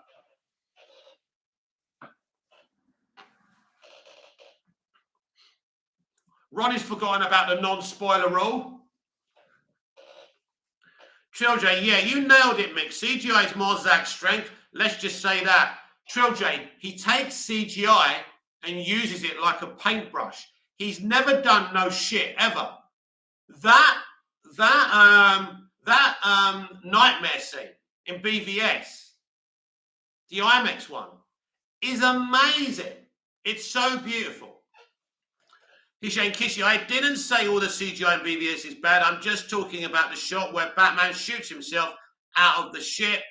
A: Ronnie's forgotten about the non-spoiler rule. Trilje, yeah, you nailed it, Mick. CGI is more Zack's strength. Let's just say that. Trilje, he takes CGI and uses it like a paintbrush. He's never done no shit ever. That nightmare scene in BVS, the IMAX one, is amazing. It's so beautiful. Hishane Kishi, I didn't say all the CGI in BVS is bad. I'm just talking about the shot where Batman shoots himself out of the ship.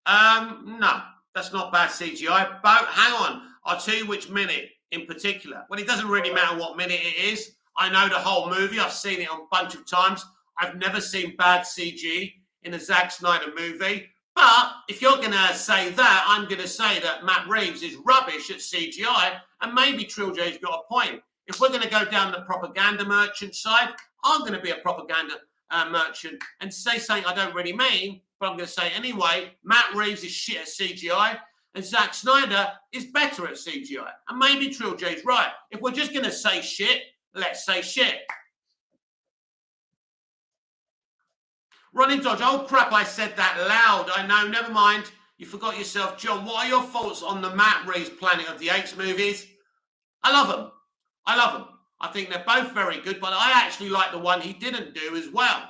A: No, that's not bad CGI. But hang on, I'll tell you which minute in particular. Well, it doesn't really matter what minute it is. I know the whole movie. I've seen it a bunch of times. I've never seen bad CG in a Zack Snyder movie. But if you're going to say that, I'm going to say that Matt Reeves is rubbish at CGI, and maybe Trilje's got a point. If we're going to go down the propaganda merchant side, I'm going to be a propaganda merchant and say something I don't really mean, but I'm going to say it anyway. Matt Reeves is shit at CGI, and Zack Snyder is better at CGI. And maybe Trill J's right. If we're just going to say shit, let's say shit. Ronnie Dodge, oh crap, I said that loud. I know, never mind. You forgot yourself. John, what are your thoughts on the Matt Reeves Planet of the Apes movies? I love them. I think they're both very good, but I actually like the one he didn't do as well.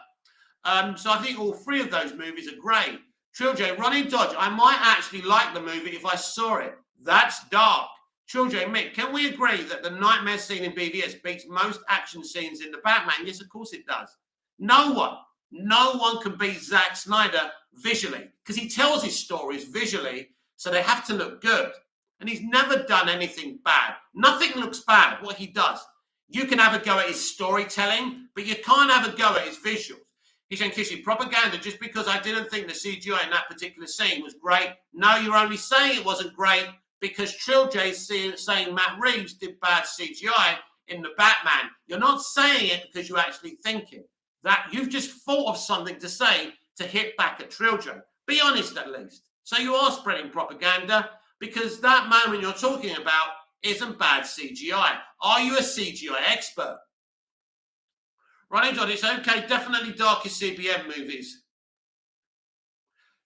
A: So I think all three of those movies are great. Trill J, Ronnie Dodge, I might actually like the movie if I saw it. That's dark. Trill J, Mick, can we agree that the nightmare scene in BVS beats most action scenes in the Batman? Yes, of course it does. No one can beat Zack Snyder visually because he tells his stories visually, so they have to look good. And he's never done anything bad. Nothing looks bad, what he does. You can have a go at his storytelling, but you can't have a go at his visuals. He's saying, Kissy, propaganda, just because I didn't think the CGI in that particular scene was great. No, you're only saying it wasn't great because Trill J's saying Matt Reeves did bad CGI in the Batman. You're not saying it because you actually think it. That you've just thought of something to say to hit back at Trill J. Be honest at least. So you are spreading propaganda because that moment you're talking about isn't bad CGI. Are you a CGI expert? Ronnie Dodd, it's okay, definitely darkest CBM movies.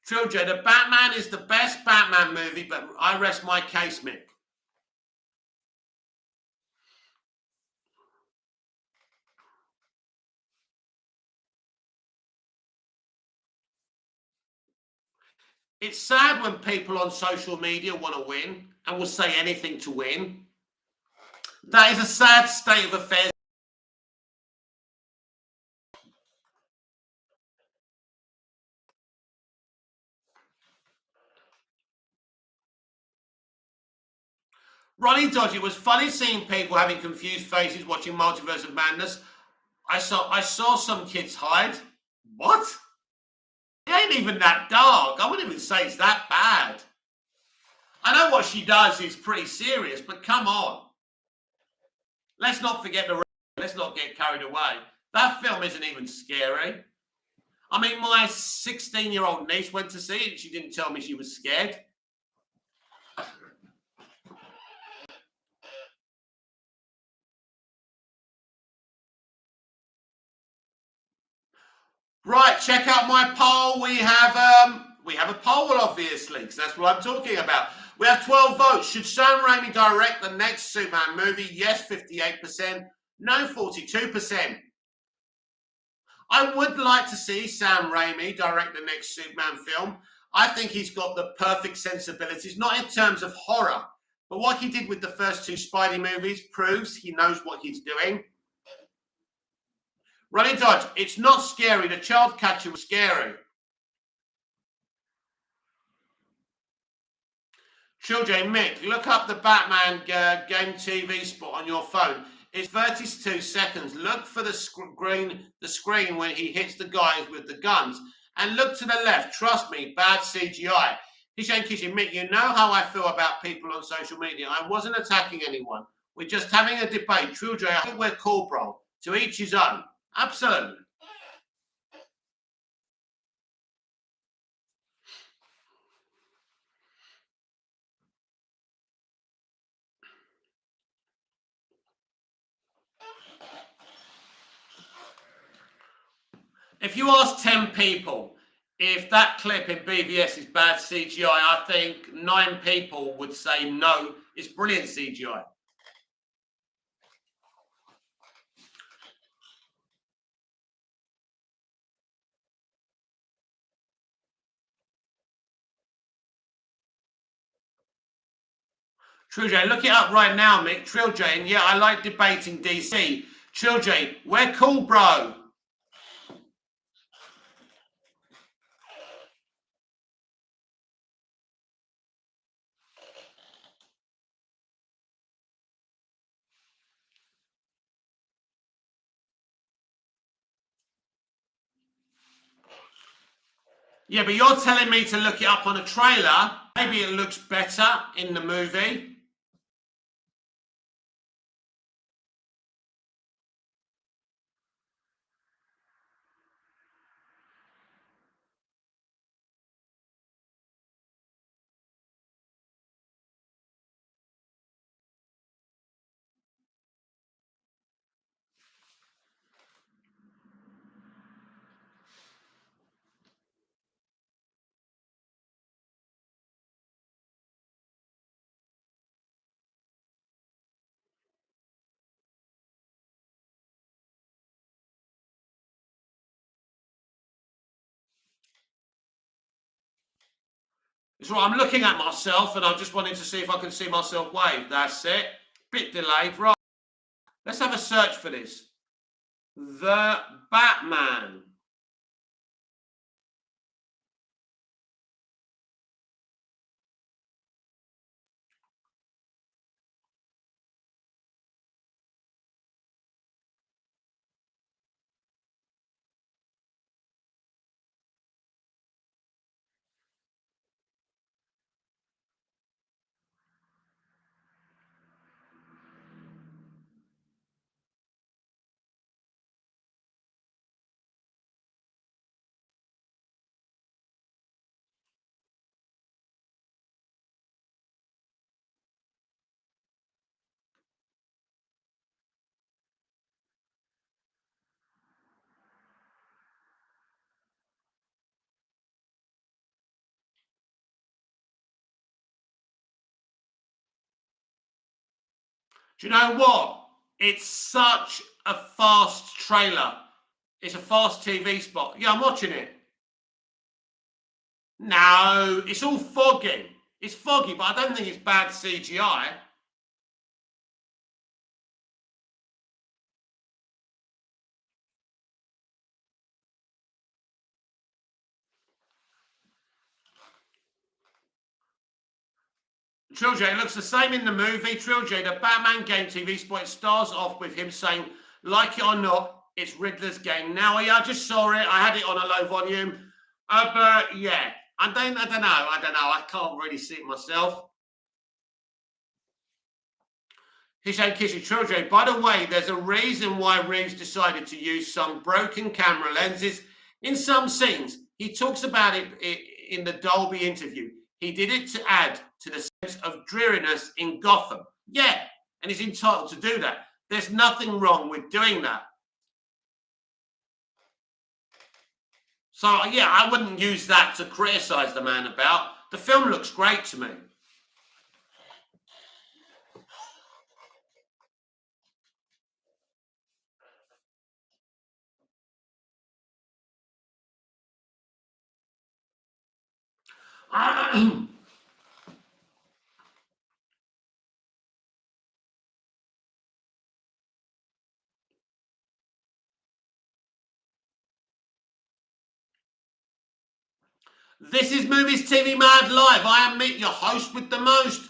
A: Trill J, the Batman is the best Batman movie, but I rest my case, Mick. It's sad when people on social media want to win and will say anything to win. That is a sad state of affairs. Ronnie Dodge, it was funny seeing people having confused faces watching Multiverse of Madness. I saw some kids hide. What? It ain't even that dark. I wouldn't even say it's that bad. I know what she does is pretty serious, but come on. Let's not forget let's not get carried away. That film isn't even scary. I mean, my 16-year-old niece went to see it and she didn't tell me she was scared. Right, check out my poll. We have a poll, obviously, because that's what I'm talking about. We have 12 votes. Should Sam Raimi direct the next Superman movie? Yes, 58%. No, 42%. I would like to see Sam Raimi direct the next Superman film. I think he's got the perfect sensibilities, not in terms of horror, but what he did with the first two Spidey movies proves he knows what he's doing. Ronnie Dodge, it's not scary. The child catcher was scary. Children, Mick, look up the Batman game TV spot on your phone. It's 32 seconds. Look for the screen when he hits the guys with the guns. And look to the left. Trust me, bad CGI. Kishan Kishin, Mick, you know how I feel about people on social media. I wasn't attacking anyone. We're just having a debate. True J, I think we're cool, bro. To each his own. Absolutely. If you ask 10 people if that clip in BVS is bad CGI, I think 9 people would say no, it's brilliant CGI. Trill J, look it up right now, Mick. Trill J, and yeah, I like debating DC. Trill J, we're cool, bro. Yeah, but you're telling me to look it up on a trailer. Maybe it looks better in the movie. It's right. I'm looking at myself and I just wanted to see if I can see myself wave. That's it. Bit delayed. Right. Let's have a search for this. The Batman. Do you know what? It's such a fast trailer. It's a fast TV spot. Yeah, I'm watching it. No, it's all foggy. It's foggy, but I don't think it's bad CGI. Trilogy, it looks the same in the movie. Trilogy, the Batman game TV spot, it starts off with him saying, like it or not, it's Riddler's game. Now, yeah, I just saw it. I had it on a low volume. But yeah, I don't know. I can't really see it myself. Hisham Kishi Trilogy. By the way, there's a reason why Reeves decided to use some broken camera lenses in some scenes. He talks about it in the Dolby interview. He did it to add to the sense of dreariness in Gotham. Yeah, and he's entitled to do that. There's nothing wrong with doing that. So, yeah, I wouldn't use that to criticize the man about. The film looks great to me. This is Movies TV Mad Live. I am Mick, your host with the most.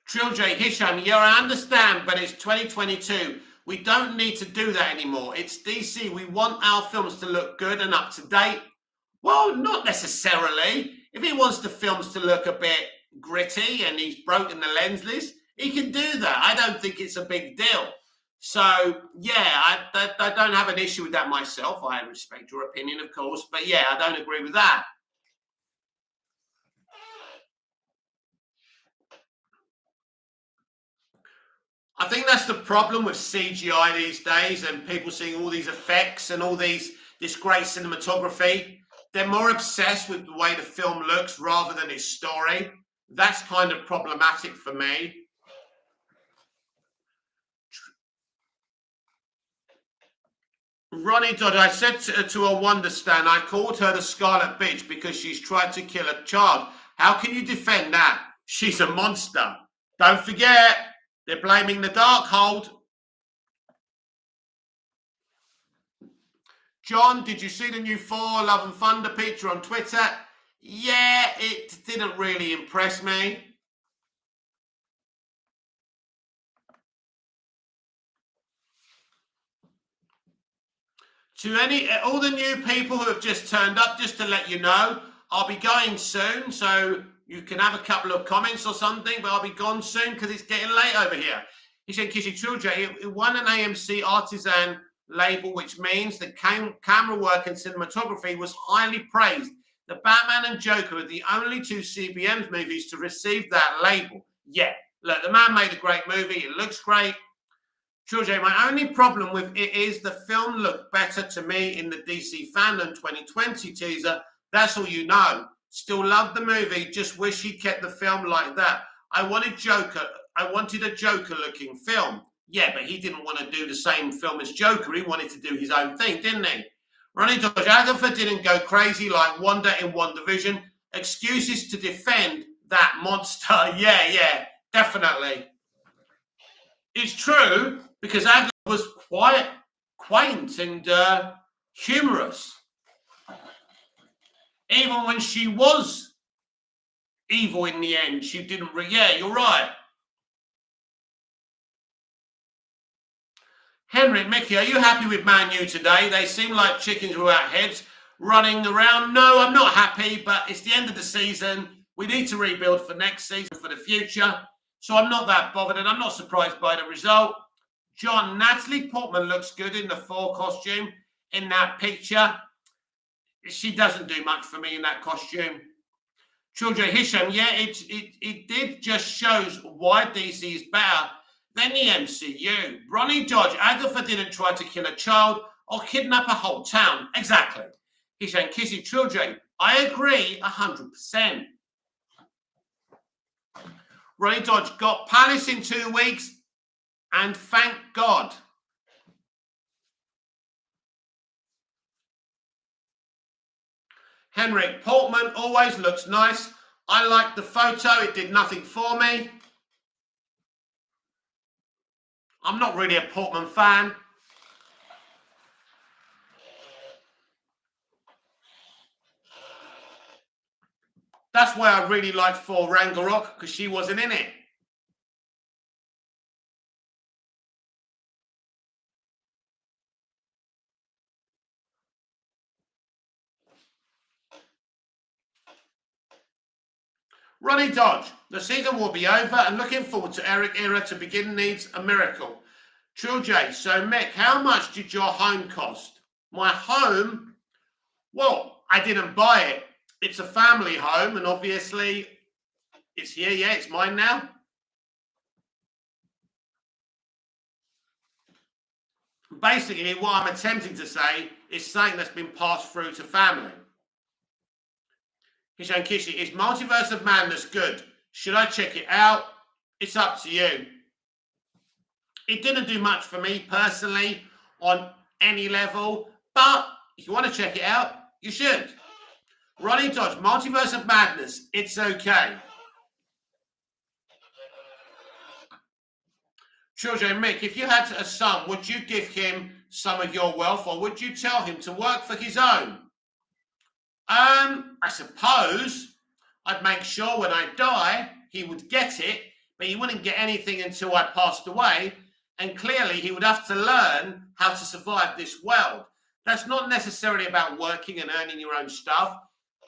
A: Trilogy, Hisham, yeah, I understand, but it's 2022. We don't need to do that anymore. It's DC. We want our films to look good and up to date. Well, not necessarily. If he wants the films to look a bit gritty and he's broken the lenses, he can do that. I don't think it's a big deal. So, yeah, I don't have an issue with that myself. I respect your opinion, of course, but yeah, I don't agree with that. I think that's the problem with CGI these days and people seeing all these effects and all this great cinematography. They're more obsessed with the way the film looks rather than its story. That's kind of problematic for me. Ronnie Dodd, I said to a Wonder Stan, I called her the Scarlet Bitch because she's tried to kill a child. How can you defend that? She's a monster. Don't forget, they're blaming the Darkhold. John, did you see the new Thor Love and Thunder picture on Twitter? Yeah, it didn't really impress me. To all the new people who have just turned up, just to let you know, I'll be going soon, so you can have a couple of comments or something, but I'll be gone soon because it's getting late over here. He said, Kishi Chulja, it won an AMC Artisan label, which means the camera work and cinematography was highly praised. The Batman and Joker are the only two CBMs movies to receive that label. Yeah, look, the man made a great movie. It looks great. George, my only problem with it is the film looked better to me in the DC Fandom 2020 teaser. That's all you know. Still love the movie, just wish he kept the film like that. I wanted a Joker looking film. Yeah, but he didn't want to do the same film as Joker. He wanted to do his own thing, didn't he? Ronnie Dodge, Agatha didn't go crazy like Wanda in WandaVision. Excuses to defend that monster. Yeah, definitely. It's true because Agatha was quite quaint and humorous. Even when she was evil in the end, she didn't. Yeah, you're right. Henry, Mickey, are you happy with Man U today? They seem like chickens without heads running around. No, I'm not happy, but it's the end of the season. We need to rebuild for next season, for the future. So I'm not that bothered, and I'm not surprised by the result. John, Natalie Portman looks good in the Thor costume in that picture. She doesn't do much for me in that costume. Children, Hisham, yeah, it did just shows why DC is better than the MCU. Ronnie Dodge, Agatha didn't try to kill a child or kidnap a whole town. Exactly. Hisham, Kissy, children, I agree 100%. Ronnie Dodge got Palace in 2 weeks, and thank God. Henrik Portman always looks nice. I liked the photo. It did nothing for me. I'm not really a Portman fan. That's why I really liked Thor Ragnarok, because she wasn't in it. Ronnie Dodge, the season will be over and looking forward to Eric Era to begin needs a miracle. Trill J, so Mick, how much did your home cost? My home? Well, I didn't buy it. It's a family home, and obviously it's here. Yeah, it's mine now. Basically, what I'm attempting to say is something that's been passed through to family. Hishan Kishi, is Multiverse of Madness good? Should I check it out? It's up to you. It didn't do much for me personally on any level, but if you want to check it out, you should. Ronnie Dodge, Multiverse of Madness, it's okay. Children, Mick, if you had a son, would you give him some of your wealth, or would you tell him to work for his own? I suppose I'd make sure when I die he would get it, but he wouldn't get anything until I passed away. And clearly he would have to learn how to survive this world. That's not necessarily about working and earning your own stuff.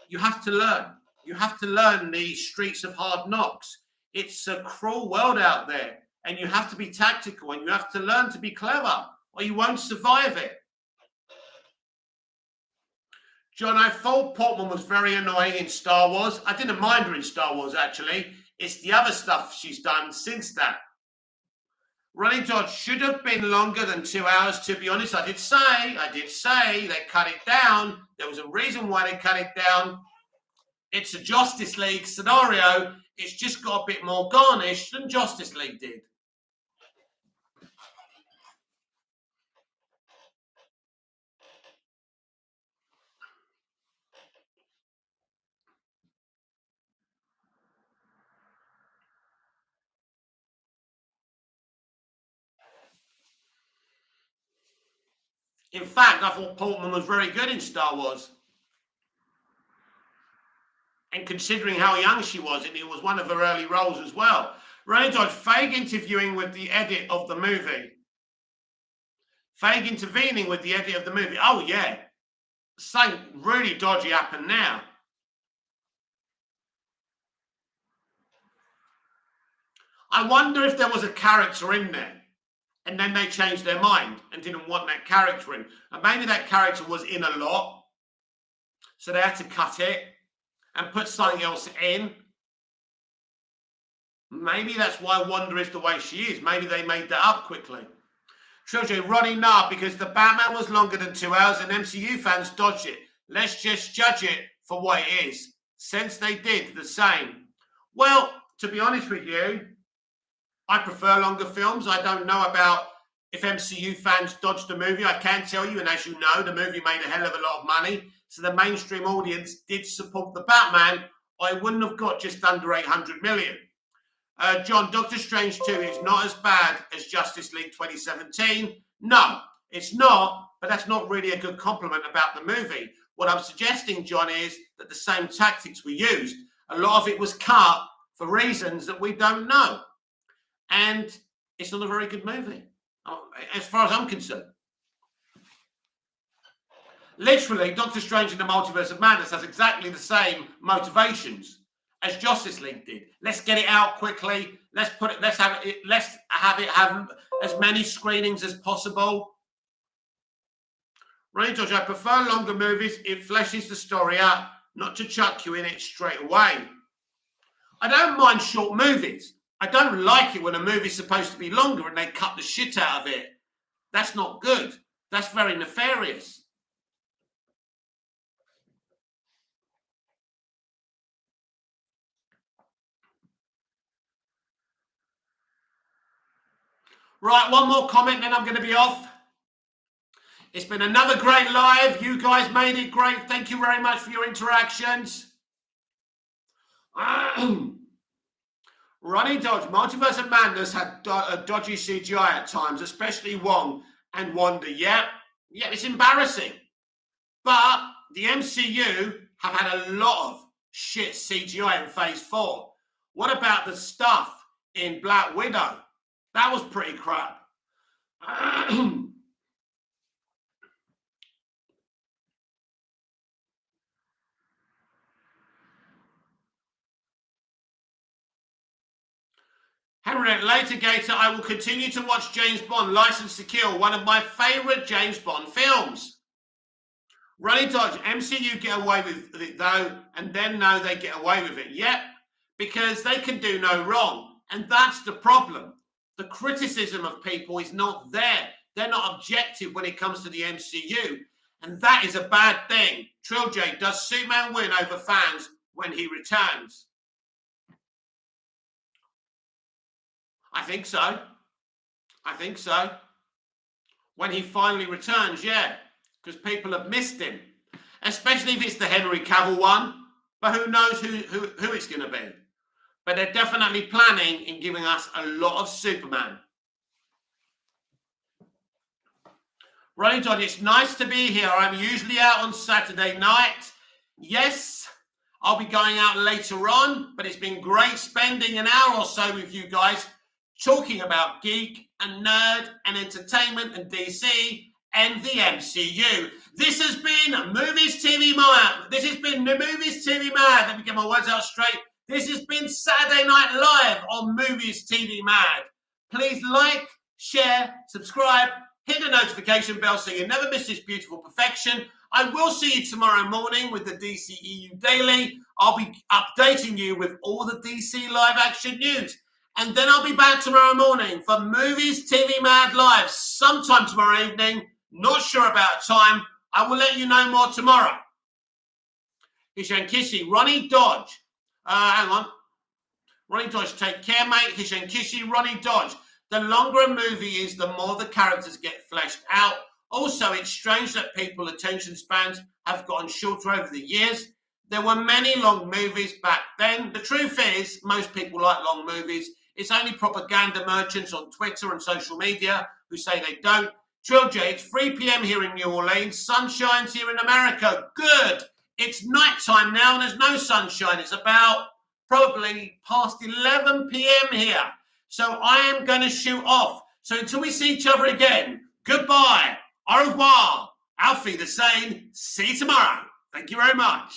A: You have to learn. You have to learn the streets of hard knocks. It's a cruel world out there, and you have to be tactical, and you have to learn to be clever, or you won't survive it. John, I thought Portman was very annoying in Star Wars. I didn't mind her in Star Wars, actually. It's the other stuff she's done since that. Ronnie Dodge should have been longer than 2 hours, to be honest. I did say they cut it down. There was a reason why they cut it down. It's a Justice League scenario. It's just got a bit more garnish than Justice League did. In fact, I thought Portman was very good in Star Wars. And considering how young she was, it was one of her early roles as well. Ronnie Dodge, Feig interviewing with the edit of the movie. Feig intervening with the edit of the movie. Oh, yeah. Something really dodgy happened now. I wonder if there was a character in there and then they changed their mind and didn't want that character in. And maybe that character was in a lot, so they had to cut it and put something else in. Maybe that's why Wanda is the way she is. Maybe they made that up quickly. Trilogy, Ronnie, nah, because the Batman was longer than 2 hours and MCU fans dodged it. Let's just judge it for what it is, since they did the same. Well, to be honest with you, I prefer longer films. I don't know about if MCU fans dodged the movie. I can tell you, and as you know, the movie made a hell of a lot of money. So the mainstream audience did support the Batman. I wouldn't have got just under 800 million. John, Doctor Strange 2 is not as bad as Justice League 2017. No, it's not, but that's not really a good compliment about the movie. What I'm suggesting, John, is that the same tactics were used. A lot of it was cut for reasons that we don't know. And it's not a very good movie, as far as I'm concerned. Literally, Doctor Strange in the Multiverse of Madness has exactly the same motivations as Justice League did. Let's get it out quickly. Let's have it have as many screenings as possible. Ronnie Dodge, I prefer longer movies. It fleshes the story out, not to chuck you in it straight away. I don't mind short movies. I don't like it when a movie's supposed to be longer and they cut the shit out of it. That's not good. That's very nefarious. Right, one more comment, then I'm going to be off. It's been another great live. You guys made it great. Thank you very much for your interactions. Ronnie Dodge, Multiverse of Madness had dodgy CGI at times, especially Wong and Wanda. Yeah, it's embarrassing. But the MCU have had a lot of shit CGI in Phase 4. What about the stuff in Black Widow? That was pretty crap. Henriette Later Gator, I will continue to watch James Bond, License to Kill, one of my favourite James Bond films. Ronnie Dodge, MCU get away with it though, and then know they get away with it. Yep, because they can do no wrong. And that's the problem. The criticism of people is not there. They're not objective when it comes to the MCU. And that is a bad thing. Trill J, does Superman win over fans when he returns? I think so. When he finally returns, yeah. Because people have missed him. Especially if it's the Henry Cavill one. But who knows who it's going to be. But they're definitely planning in giving us a lot of Superman. Ronnie Dodd, it's nice to be here. I'm usually out on Saturday night. Yes, I'll be going out later on, but it's been great spending an hour or so with you guys talking about geek and nerd and entertainment and DC and the MCU. This has been Movies TV Mad. This has been the Movies TV Mad. Let me get my words out straight. This has been Saturday Night Live on Movies TV Mad. Please like, share, subscribe, hit the notification bell so you never miss this beautiful perfection. I will see you tomorrow morning with the DCEU Daily. I'll be updating you with all the DC live action news. And then I'll be back tomorrow morning for Movies TV Mad Live sometime tomorrow evening. Not sure about time. I will let you know more tomorrow. Hishan Kishi, Ronnie Dodge. Hang on. Ronnie Dodge, take care, mate. Hishan Kishi, Ronnie Dodge. The longer a movie is, the more the characters get fleshed out. Also, it's strange that people's attention spans have gotten shorter over the years. There were many long movies back then. The truth is, most people like long movies. It's only propaganda merchants on Twitter and social media who say they don't. Trill J, it's 3 p.m. here in New Orleans. Sun shines here in America. Good. It's nighttime now and there's no sunshine. It's about probably past 11 p.m. here. So I am going to shoot off. So until we see each other again, goodbye. Au revoir. Alfie the same. See you tomorrow. Thank you very much.